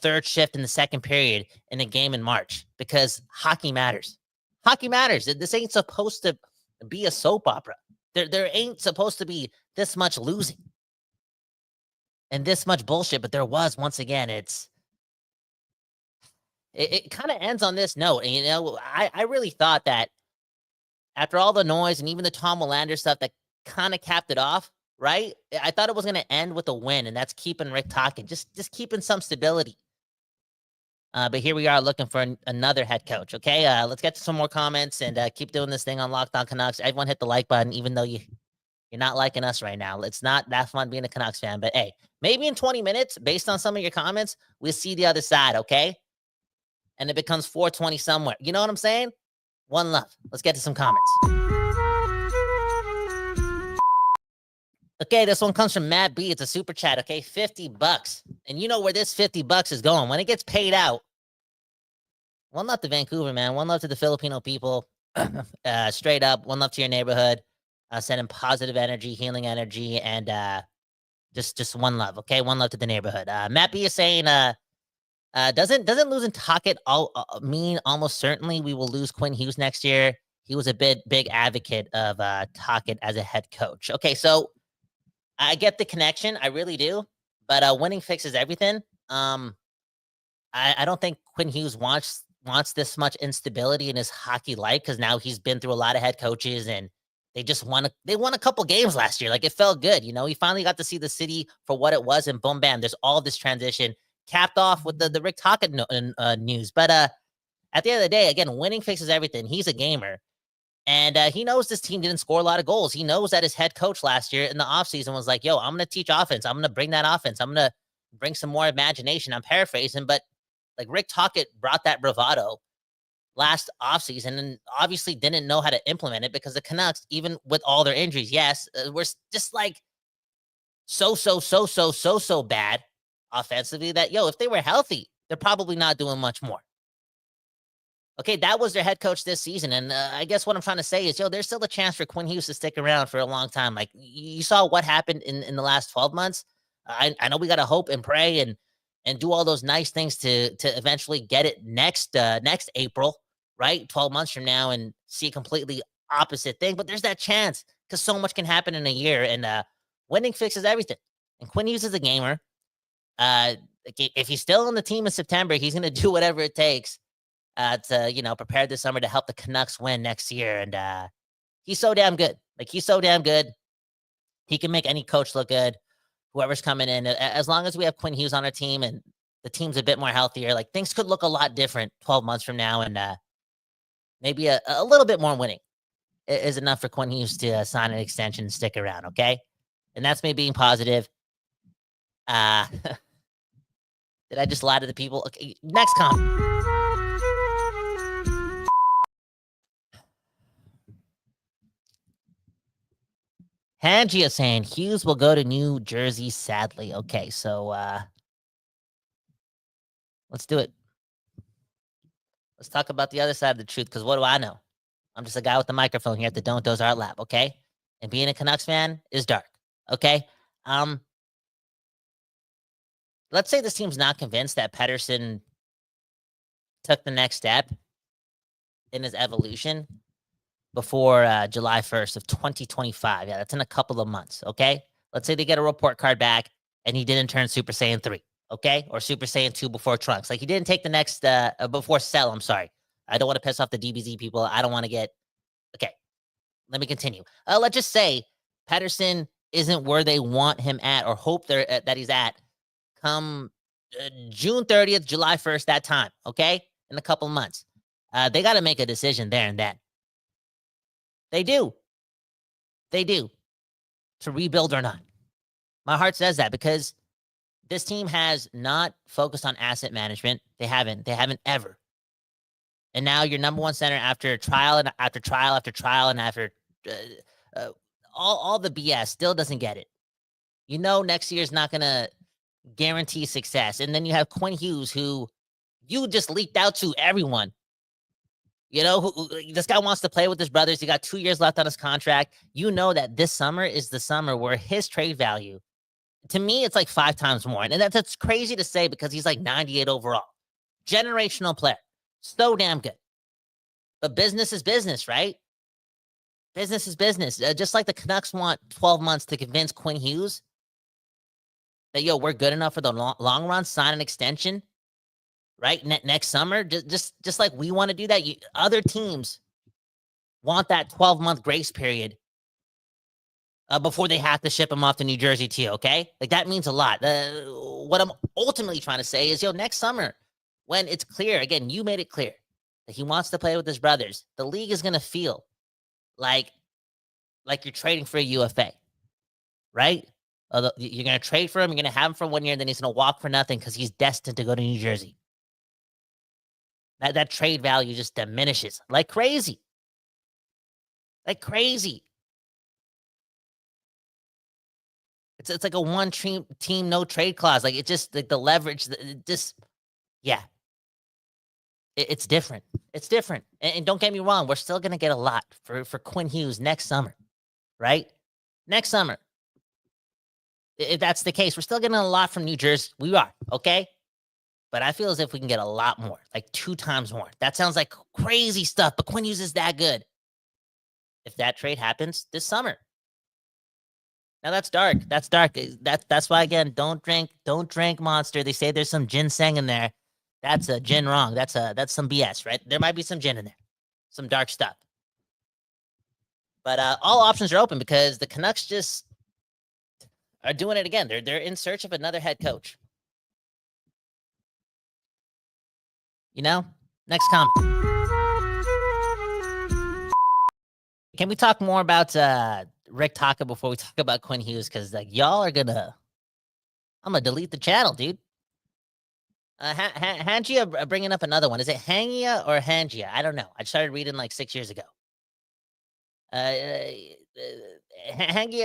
third shift in the second period in a game in March because hockey matters. Hockey matters. This ain't supposed to be a soap opera. There ain't supposed to be this much losing and this much bullshit, but there was. Once again, it kind of ends on this note. And, I really thought that after all the noise and even the Tom Willander stuff that kind of capped it off, right? I thought it was going to end with a win, and that's keeping Rick Tocchet, just keeping some stability. But here we are looking for another head coach, okay? Let's get to some more comments and keep doing this thing on Locked On Canucks. Everyone hit the like button, even though you're not liking us right now. It's not that fun being a Canucks fan, but hey, maybe in 20 minutes, based on some of your comments, we'll see the other side, okay? And it becomes 420 somewhere. You know what I'm saying? One love. Let's get to some comments. Okay, this one comes from Matt B. It's a super chat, okay? $50. And you know where this $50 is going. When it gets paid out, One love to Vancouver, man. One love to the Filipino people. Straight up, one love to your neighborhood. Sending positive energy, healing energy, and just one love. Okay, one love to the neighborhood. Matt B is saying, doesn't losing Tocchet all mean almost certainly we will lose Quinn Hughes next year? He was a big advocate of Tocchet as a head coach. Okay, so I get the connection, I really do, but winning fixes everything. I don't think Quinn Hughes wants this much instability in his hockey life because now he's been through a lot of head coaches and they won a couple games last year. Like, it felt good, you know. He finally got to see the city for what it was, and boom, bam, there's all this transition capped off with the Rick Tocchet news. But at the end of the day, again, winning fixes everything. He's a gamer, and he knows this team didn't score a lot of goals. He knows that his head coach last year in the offseason was like, yo, I'm going to teach offense. I'm going to bring that offense. I'm going to bring some more imagination. I'm paraphrasing, but like Rick Tocchet brought that bravado last offseason and obviously didn't know how to implement it because the Canucks, even with all their injuries, yes, were just like so bad offensively that, yo, if they were healthy, they're probably not doing much more. Okay, that was their head coach this season. And I guess what I'm trying to say is, yo, there's still a chance for Quinn Hughes to stick around for a long time. Like, you saw what happened in the last 12 months. I know we got to hope and pray and do all those nice things to eventually get it next April, right? 12 months from now, and see a completely opposite thing. But there's that chance because so much can happen in a year, and winning fixes everything. And Quinn Hughes is a gamer. If he's still on the team in September, he's going to do whatever it takes to, prepare this summer to help the Canucks win next year. And he's so damn good. Like, he's so damn good. He can make any coach look good. Whoever's coming in, as long as we have Quinn Hughes on our team and the team's a bit more healthier, like, things could look a lot different 12 months from now. And maybe a little bit more winning is enough for Quinn Hughes to sign an extension and stick around. Okay. And that's me being positive. Did I just lie to the people? Okay. Next comment. Hangia saying Hughes will go to New Jersey, sadly. Okay, so let's do it. Let's talk about the other side of the truth, because what do I know? I'm just a guy with the microphone here at the Don't Doze Art Lab, okay? And being a Canucks fan is dark, okay? Let's say this team's not convinced that Pettersson took the next step in his evolution before July 1st of 2025. Yeah, that's in a couple of months, okay? Let's say they get a report card back and he didn't turn Super Saiyan 3, okay? Or Super Saiyan 2 before Trunks. Like, he didn't take the next, before Cell, I'm sorry. I don't want to piss off the DBZ people. I don't want to get, okay, let me continue. Let's just say Pettersson isn't where they want him at or hope that he's at come June 30th, July 1st, that time, okay? In a couple of months. They got to make a decision there and then. They do. To rebuild or not. My heart says that because this team has not focused on asset management. They haven't ever. And now your number one center, after trial and after trial after trial and after all the BS, still doesn't get it. You know, next year's not going to guarantee success. And then you have Quinn Hughes, who you just leaked out to everyone. You know, this guy wants to play with his brothers. He got 2 years left on his contract. You know that this summer is the summer where his trade value, to me, it's like 5 times more. And that's crazy to say because he's like 98 overall. Generational player. So damn good. But business is business, right? Business is business. Just like the Canucks want 12 months to convince Quinn Hughes that, yo, we're good enough for the long run, sign an extension. Right? Next summer, just like we want to do that. Other teams want that 12-month grace period before they have to ship him off to New Jersey too, okay? Like, that means a lot. What I'm ultimately trying to say is, yo, next summer, when it's clear, again, you made it clear that he wants to play with his brothers, the league is going to feel like you're trading for a UFA, right? You're going to trade for him, you're going to have him for 1 year, and then he's going to walk for nothing because he's destined to go to New Jersey. That trade value just diminishes like crazy. Like crazy. It's like a one team no trade clause. Like, it just, like, the leverage, yeah. It's different. It's different. And don't get me wrong, we're still going to get a lot for Quinn Hughes next summer, right? Next summer. If that's the case, we're still getting a lot from New Jersey. We are, okay? But I feel as if we can get a lot more, like 2 times more. That sounds like crazy stuff, but Quinn Hughes is that good. If that trade happens this summer. Now that's dark. That's dark. That's why, again, don't drink Monster. They say there's some ginseng in there. That's a gin wrong. That's some BS, right? There might be some gin in there, some dark stuff. But all options are open because the Canucks just are doing it again. They're in search of another head coach. You know, next comment. Can we talk more about Rick Tocchet before we talk about Quinn Hughes? Because like y'all are I'm gonna delete the channel, dude. Hangia bringing up another one. Is it Hangia or Hangia? I don't know. I started reading like 6 years ago. Hangia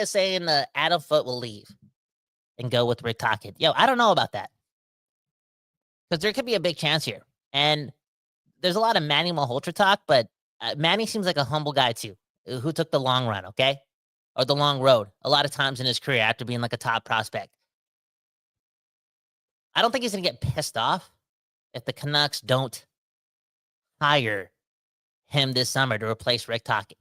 is saying Adam Foote will leave and go with Rick Tocchet. Yo, I don't know about that. Because there could be a big chance here. And there's a lot of Manny Malhotra talk, but Manny seems like a humble guy too, who took the long run, okay? Or the long road a lot of times in his career after being like a top prospect. I don't think he's going to get pissed off if the Canucks don't hire him this summer to replace Rick Tocchet.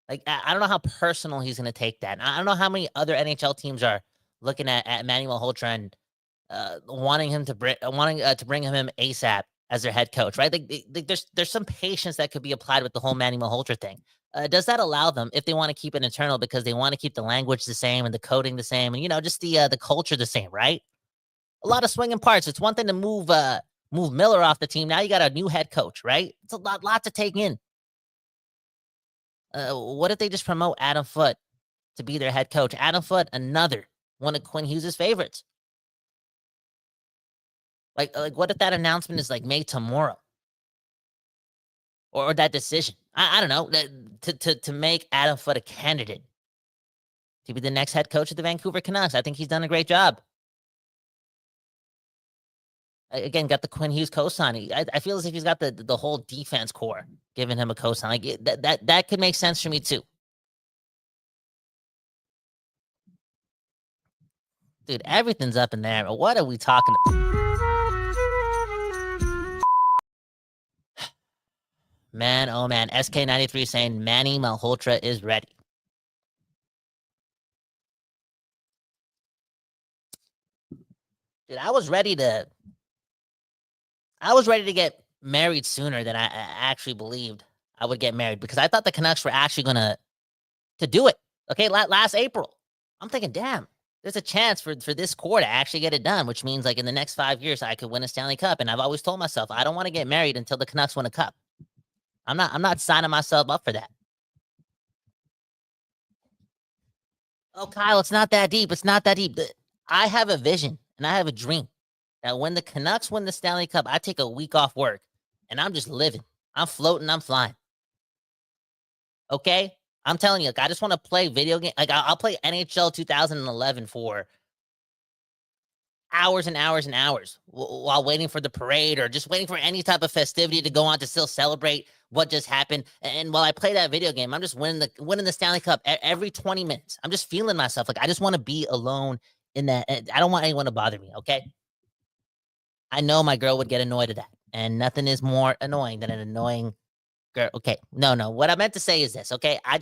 Like, I don't know how personal he's going to take that. I don't know how many other NHL teams are looking at Manny Malhotra and wanting to bring him ASAP as their head coach, right? Like, there's some patience that could be applied with the whole Manny Malhotra thing. Does that allow them, if they want to keep it internal because they want to keep the language the same and the coding the same and, you know, just the culture the same, right? A lot of swinging parts. It's one thing to move Miller off the team. Now you got a new head coach, right? It's a lot to take in. What if they just promote Adam Foote to be their head coach? Adam Foote, another one of Quinn Hughes' favorites. Like what if that announcement is like made tomorrow? Or that decision? I don't know. To make Adam Foote a candidate to be the next head coach of the Vancouver Canucks. I think he's done a great job. Again, got the Quinn Hughes cosign. I feel as if he's got the whole defense core giving him a cosign. Like that could make sense for me too. Dude, everything's up in there. But what are we talking about? Man, oh man. SK93 saying Manny Malhotra is ready. Dude, I was ready to get married sooner than I actually believed I would get married because I thought the Canucks were actually going to do it. Okay, last April. I'm thinking, damn, there's a chance for this core to actually get it done, which means like in the next 5 years I could win a Stanley Cup. And I've always told myself I don't want to get married until the Canucks win a cup. I'm not signing myself up for that. Oh, Kyle, it's not that deep. It's not that deep. I have a vision and I have a dream. Now, when the Canucks win the Stanley Cup, I take a week off work, and I'm just living. I'm floating. I'm flying. Okay? I'm telling you, like, I just want to play video game. Like, I'll play NHL 2011 for hours and hours and hours while waiting for the parade or just waiting for any type of festivity to go on to still celebrate what just happened. And while I play that video game, I'm just winning the Stanley Cup every 20 minutes. I'm just feeling myself. Like, I just want to be alone in that. I don't want anyone to bother me, okay? I know my girl would get annoyed at that. And nothing is more annoying than an annoying girl. Okay. No. What I meant to say is this, okay? I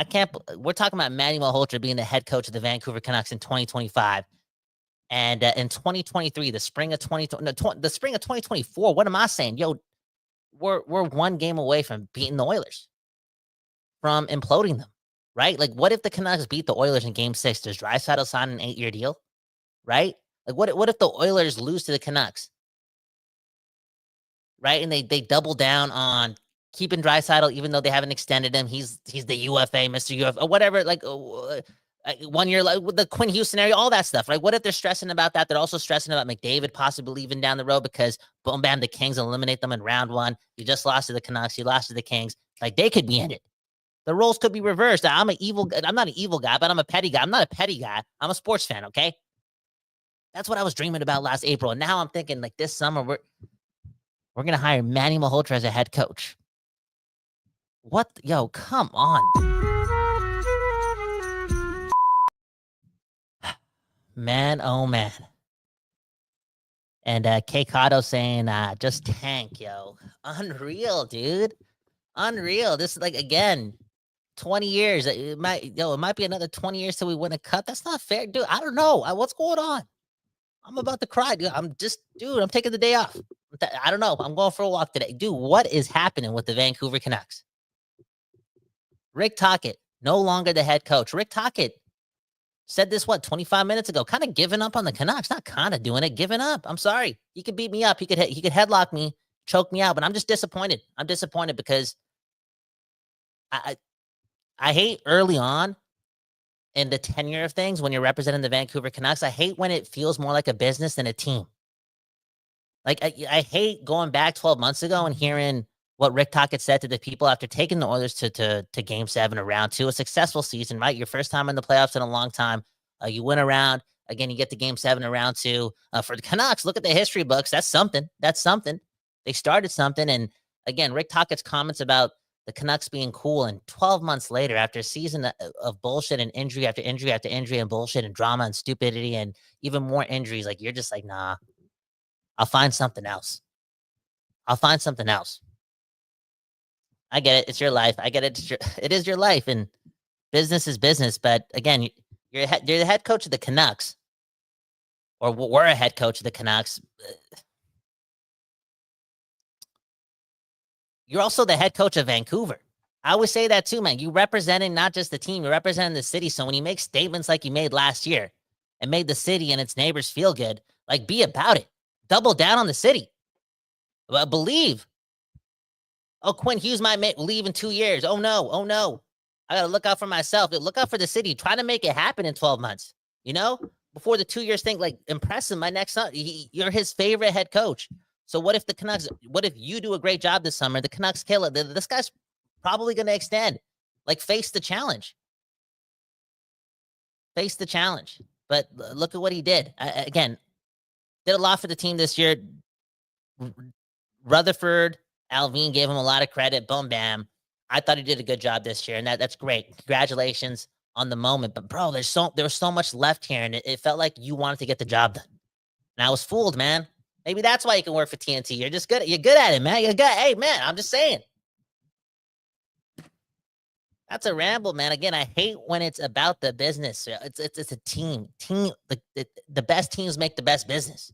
can't. We're talking about Manny Malhotra being the head coach of the Vancouver Canucks in 2025. And in 2023, the spring of 2024, what am I saying? Yo, we're one game away from beating the Oilers, from imploding them, right? Like, what if the Canucks beat the Oilers in Game 6? Does Draisaitl sign an 8-year deal, right? Like, what if the Oilers lose to the Canucks, right? And they double down on keeping Draisaitl, even though they haven't extended him. He's the UFA, Mr. UFA, or whatever. Like 1 year, like with the Quinn Hughes scenario, all that stuff, right? What if they're stressing about that? They're also stressing about McDavid possibly leaving down the road because boom, bam, the Kings eliminate them in round 1. You just lost to the Canucks. You lost to the Kings. Like, they could be ended. The roles could be reversed. I'm not an evil guy, but I'm a petty guy. I'm not a petty guy. I'm a sports fan. Okay. That's what I was dreaming about last April. And now I'm thinking, like, this summer, We're going to hire Manny Malhotra as a head coach. What? Yo, come on. Man, oh man. And K Kato saying, just tank, yo. Unreal, dude. Unreal. This is like, again, 20 years. It might be another 20 years till we win a cup. That's not fair, dude. I don't know. What's going on? I'm about to cry, dude. I'm taking the day off. I don't know. I'm going for a walk today. Dude, what is happening with the Vancouver Canucks? Rick Tocchet, no longer the head coach. Rick Tocchet said this, 25 minutes ago? Kind of giving up on the Canucks. Not kind of doing it, giving up. I'm sorry. He could beat me up. He could headlock me, choke me out, but I'm just disappointed. I'm disappointed because I hate early on in the tenure of things when you're representing the Vancouver Canucks. I hate when it feels more like a business than a team. Like, I hate going back 12 months ago and hearing what Rick Tocchet said to the people after taking the Oilers to Game 7 or Round 2, a successful season, right? Your first time in the playoffs in a long time. You win a round. Again, you get to Game 7 or Round 2. For the Canucks, look at the history books. That's something. That's something. They started something. And again, Rick Tocchet's comments about the Canucks being cool, and 12 months later, after a season of bullshit and injury after injury after injury and bullshit and drama and stupidity and even more injuries, like, you're just like, nah, I'll find something else. I'll find something else. I get it. It's your life. I get it. It is your life, and business is business. But again, you're the head coach of the Canucks, or we're a head coach of the Canucks. You're also the head coach of Vancouver. I always say that too, man. You representing not just the team, you're representing the city. So when you make statements like you made last year and made the city and its neighbors feel good, like, be about it. Double down on the city. Believe. Oh, Quinn Hughes might leave in 2 years. Oh no. I got to look out for myself. Look out for the city. Try to make it happen in 12 months. Before the 2 years thing, like, impress him. You're his favorite head coach. So what if you do a great job this summer, the Canucks kill it, this guy's probably going to extend. Like, face the challenge. Face the challenge. But look at what he did. Again, did a lot for the team this year. Rutherford, Alvin gave him a lot of credit. Boom, bam. I thought he did a good job this year, and that's great. Congratulations on the moment. But, bro, there was so much left here, and it felt like you wanted to get the job done. And I was fooled, man. Maybe that's why you can work for TNT. You're just good. You're good at it, man. You're good. Hey, man, I'm just saying. That's a ramble, man. Again, I hate when it's about the business. It's a team. The best teams make the best business.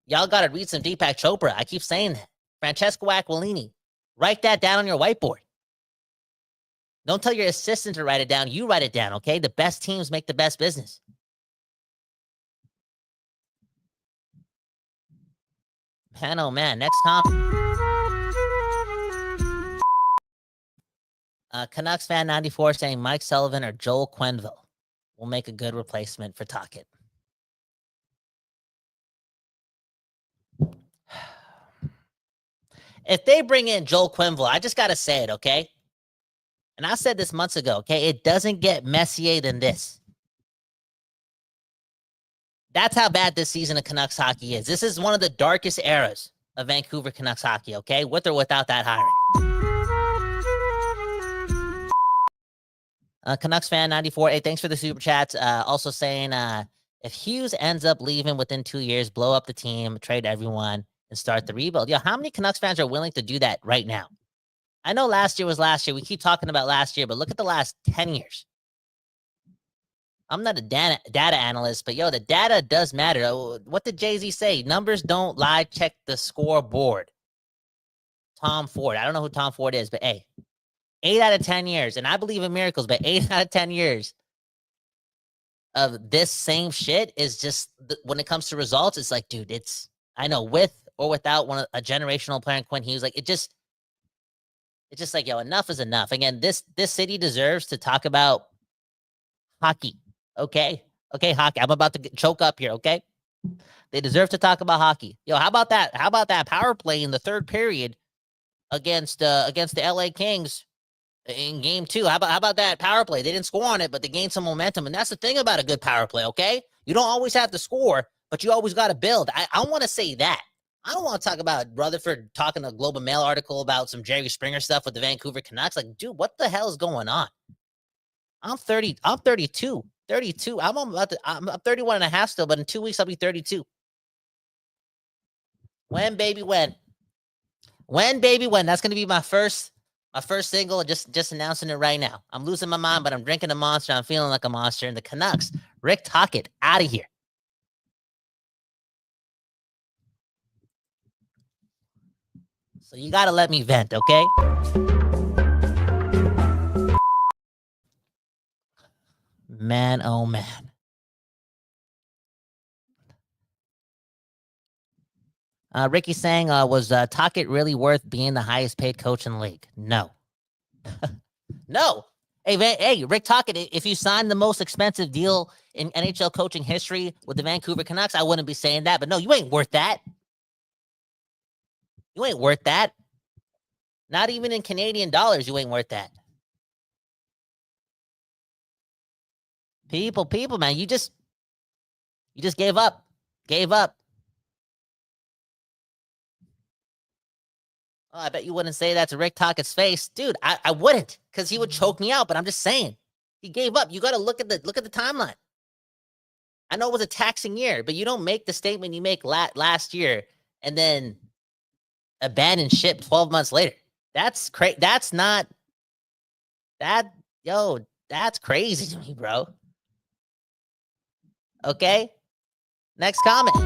Y'all got to read some Deepak Chopra. I keep saying that. Francesco Aquilini. Write that down on your whiteboard. Don't tell your assistant to write it down. You write it down, okay? The best teams make the best business. Man, oh man. Next comment. Canucks fan 94 saying Mike Sullivan or Joel Quenneville will make a good replacement for Tocchet. If they bring in Joel Quenneville, I just got to say it, okay? And I said this months ago, okay? It doesn't get messier than this. That's how bad this season of Canucks hockey is. This is one of the darkest eras of Vancouver Canucks hockey, okay? With or without that hiring. Canucks fan 94. Hey, thanks for the super chats. Also saying, if Hughes ends up leaving within 2 years, blow up the team, trade everyone, and start the rebuild. Yo, how many Canucks fans are willing to do that right now? I know last year was last year. We keep talking about last year, but look at the last 10 years. I'm not a data analyst, but yo, the data does matter. What did Jay-Z say? Numbers don't lie. Check the scoreboard. Tom Ford. I don't know who Tom Ford is, but hey, 8 out of 10 years, and I believe in miracles, but 8 out of 10 years of this same shit is just, when it comes to results, it's like, dude, I know, with or without a generational player in Quinn Hughes, like, it's just like, yo, enough is enough. Again, this city deserves to talk about hockey. Okay, hockey. I'm about to choke up here, okay? They deserve to talk about hockey. Yo, how about that? How about that power play in the third period against the LA Kings in game 2? How about that power play? They didn't score on it, but they gained some momentum. And that's the thing about a good power play, okay? You don't always have to score, but you always got to build. I want to say that. I don't want to talk about Rutherford talking a Globe and Mail article about some Jerry Springer stuff with the Vancouver Canucks. Like, dude, what the hell is going on? I'm 30. I'm 32. 32. I'm 31 and a half still, but in 2 weeks I'll be 32. When, baby, when? When, baby, when? That's gonna be my first single. Just announcing it right now. I'm losing my mind, but I'm drinking a monster. I'm feeling like a monster. And the Canucks, Rick Tocchet, out of here. So you gotta let me vent, okay? Man, oh man. Ricky saying, was Tocchet really worth being the highest paid coach in the league? No. No. Hey, Rick Tocchet, if you signed the most expensive deal in NHL coaching history with the Vancouver Canucks, I wouldn't be saying that. But no, you ain't worth that. You ain't worth that. Not even in Canadian dollars, you ain't worth that. People, man, you just gave up. Gave up. Oh, I bet you wouldn't say that to Rick Tocchet's face. Dude, I wouldn't, because he would choke me out, but I'm just saying. He gave up. You got to look at the timeline. I know it was a taxing year, but you don't make the statement you make last year and then abandon ship 12 months later. That's crazy. That's not that. Yo, that's crazy to me, bro. Okay. Next comment.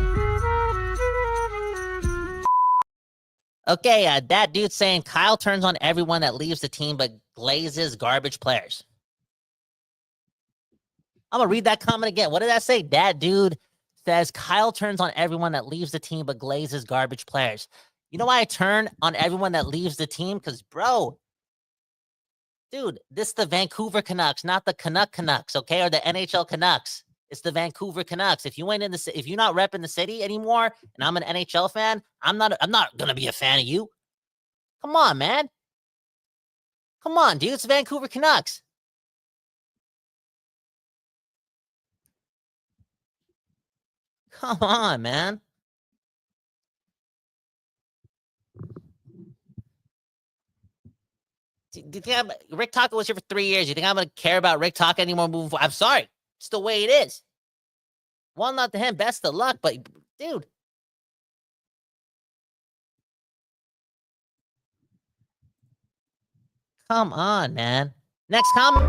Okay, that dude saying Kyle turns on everyone that leaves the team but glazes garbage players. I'm going to read that comment again. What did that say? That dude says Kyle turns on everyone that leaves the team but glazes garbage players. You know why I turn on everyone that leaves the team? Because, bro, dude, this is the Vancouver Canucks, not the Canucks, okay? Or the NHL Canucks. It's the Vancouver Canucks. If you ain't if you're not repping the city anymore, and I'm an NHL fan, I'm not gonna be a fan of you. Come on, man. Come on, dude. It's the Vancouver Canucks. Come on, man. Do you think Rick Tocchet was here for 3 years? You think I'm gonna care about Rick Tocchet anymore moving forward? I'm sorry. It's the way it is. One love to him. Best of luck. But, dude. Come on, man. Next comment.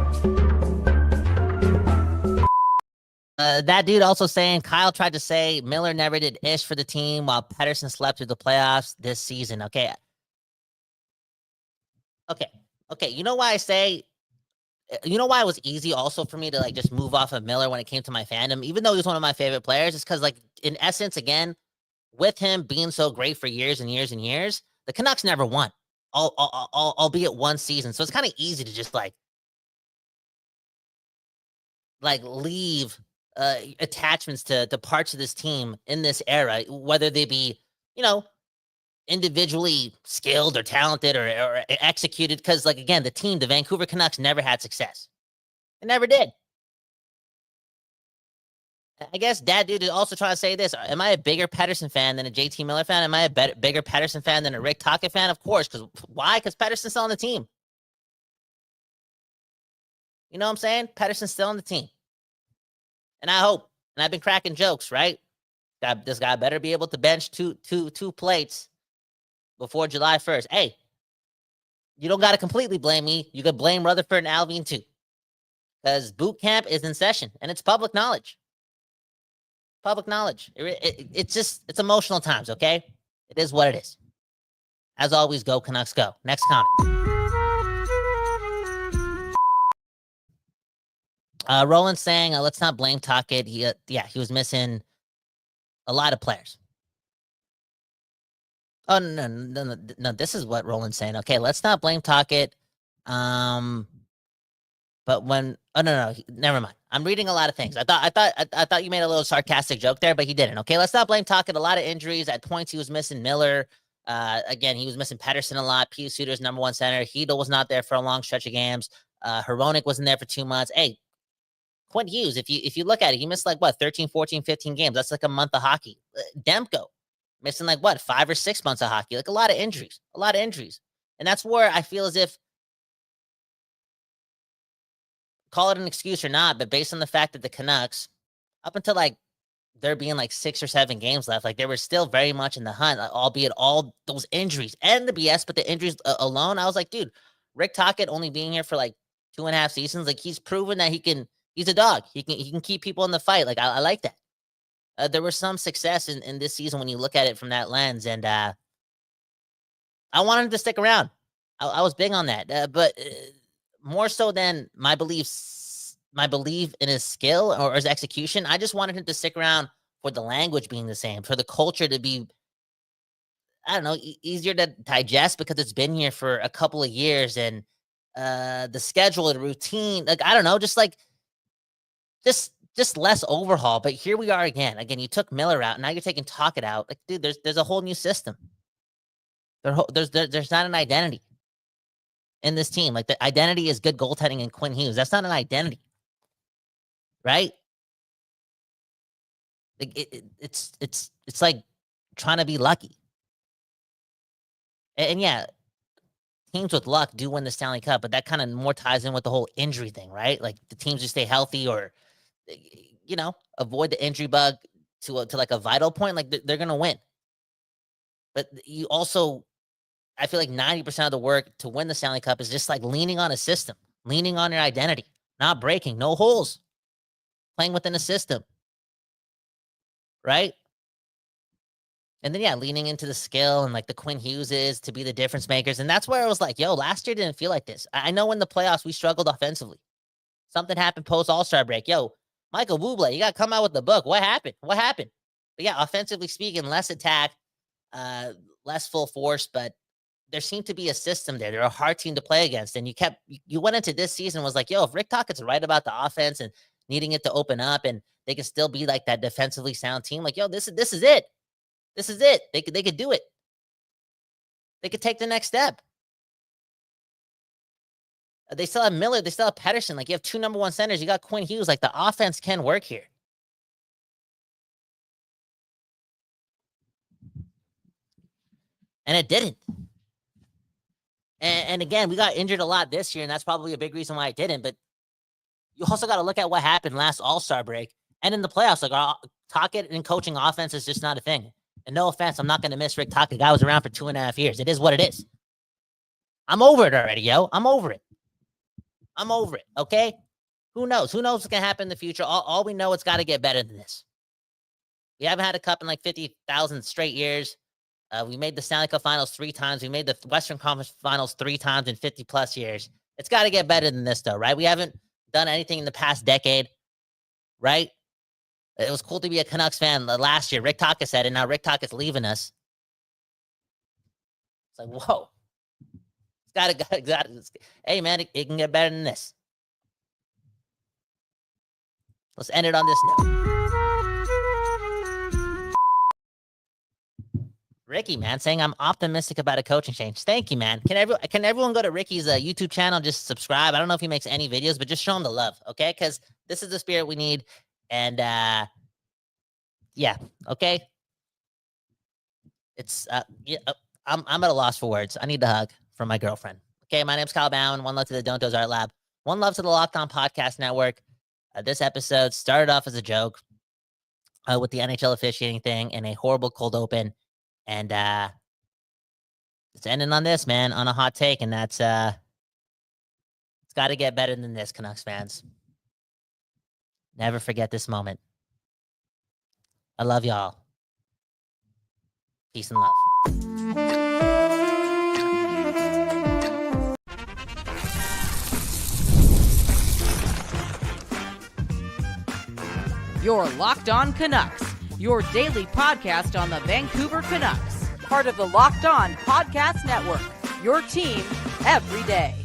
That dude also saying Kyle tried to say Miller never did ish for the team while Pettersson slept through the playoffs this season. Okay. You know why I say, you know why it was easy also for me to like just move off of Miller when it came to my fandom, even though he was one of my favorite players, is because like in essence, again, with him being so great for years and years and years, the Canucks never won, albeit one season. So it's kind of easy to just like leave attachments to parts of this team in this era, whether they be, individually skilled or talented or executed. Because, like, again, the team, the Vancouver Canucks, never had success. They never did. I guess that dude is also trying to say this. Am I a bigger Pettersson fan than a JT Miller fan? Am I a bigger Pettersson fan than a Rick Tocchet fan? Of course. Because why? Because Pettersson's still on the team. You know what I'm saying? Pettersson's still on the team. And I hope, and I've been cracking jokes, right? This guy better be able to bench two plates before July 1st. Hey, you don't got to completely blame me. You could blame Rutherford and Alvin too. Because boot camp is in session, and it's public knowledge. Public knowledge. It's emotional times, okay? It is what it is. As always, go Canucks, go. Next comment. Roland saying, let's not blame Tocchet. He was missing a lot of players. Oh, no. This is what Roland's saying. Okay, let's not blame Tocchet. But when... Oh, no. Never mind. I'm reading a lot of things. I thought you made a little sarcastic joke there, but he didn't. Okay, let's not blame Tocchet. A lot of injuries. At points, he was missing Miller. Again, he was missing Pettersson a lot. Pius Suter's number one center. Hedl was not there for a long stretch of games. Hronek wasn't there for 2 months. Hey, Quinn Hughes, if you look at it, he missed 13, 14, 15 games. That's like a month of hockey. Demko. missing 5 or 6 months of hockey, a lot of injuries. And that's where I feel as if, call it an excuse or not, but based on the fact that the Canucks, up until there being 6 or 7 games left, they were still very much in the hunt, albeit all those injuries and the BS, but the injuries alone, I was like, dude, Rick Tocchet only being here for 2.5 seasons, he's proven that he's a dog. He can keep people in the fight. I like that. There was some success in this season when you look at it from that lens, and I wanted him to stick around. I was big on that, but more so than my belief in his skill or his execution, I just wanted him to stick around for the language being the same, for the culture to be, I don't know, easier to digest because it's been here for a couple of years, and the schedule, the routine, I don't know, just less overhaul. But here we are again. You took Miller out, now you're taking Tocchet out. Dude, there's a whole new system. There's not an identity in this team. The identity is good goaltending and Quinn Hughes. That's not an identity, right? It's like trying to be lucky. And yeah, teams with luck do win the Stanley Cup, but that kind of more ties in with the whole injury thing, right? The teams who stay healthy or, avoid the injury bug to a vital point, they're going to win. But you also, I feel 90% of the work to win the Stanley Cup is just leaning on a system, leaning on your identity, not breaking, no holes, playing within a system, right? And then, yeah, leaning into the skill and the Quinn Hughes is to be the difference makers. And that's where I was last year didn't feel like this. I know in the playoffs we struggled offensively. Something happened post All-Star break. Michael Bublé, you got to come out with the book. What happened? But yeah, offensively speaking, less attack, less full force, but there seemed to be a system there. They're a hard team to play against. And you went into this season was if Rick Tocchet's right about the offense and needing it to open up and they can still be that defensively sound team, this is it. This is it. They could do it. They could take the next step. They still have Miller. They still have Pettersson. You have 2 number 1 centers. You got Quinn Hughes. The offense can work here. And it didn't. And again, we got injured a lot this year, and that's probably a big reason why it didn't. But you also got to look at what happened last All-Star break and in the playoffs. Tocchet and coaching offense is just not a thing. And no offense, I'm not going to miss Rick Tocchet. Guy was around for 2.5 years. It is what it is. I'm over it already, yo. I'm over it. Okay? Who knows? Who knows what's going to happen in the future? All we know, it's got to get better than this. We haven't had a cup in 50,000 straight years. We made the Stanley Cup Finals 3 times. We made the Western Conference Finals 3 times in 50-plus years. It's got to get better than this, though, right? We haven't done anything in the past decade, right? It was cool to be a Canucks fan last year. Rick Tocchet said it. Now Rick Tocchet's leaving us. It's whoa. It's got to. Hey, man, it can get better than this. Let's end it on this note. Ricky, man, saying I'm optimistic about a coaching change. Thank you, man. Can everyone go to Ricky's YouTube channel, just subscribe? I don't know if he makes any videos, but just show him the love, okay? Because this is the spirit we need. And yeah, okay. It's I'm at a loss for words. I need a hug from my girlfriend. Okay, my name's Kyle Bowen. One love to the Don't Doze Art Lab. One love to the Locked On Podcast Network. This episode started off as a joke with the NHL officiating thing and a horrible cold open, and it's ending on this, man, on a hot take, and that's it's got to get better than this, Canucks fans. Never forget this moment. I love y'all. Peace and love. You're Locked On Canucks, your daily podcast on the Vancouver Canucks, part of the Locked On Podcast Network, your team every day.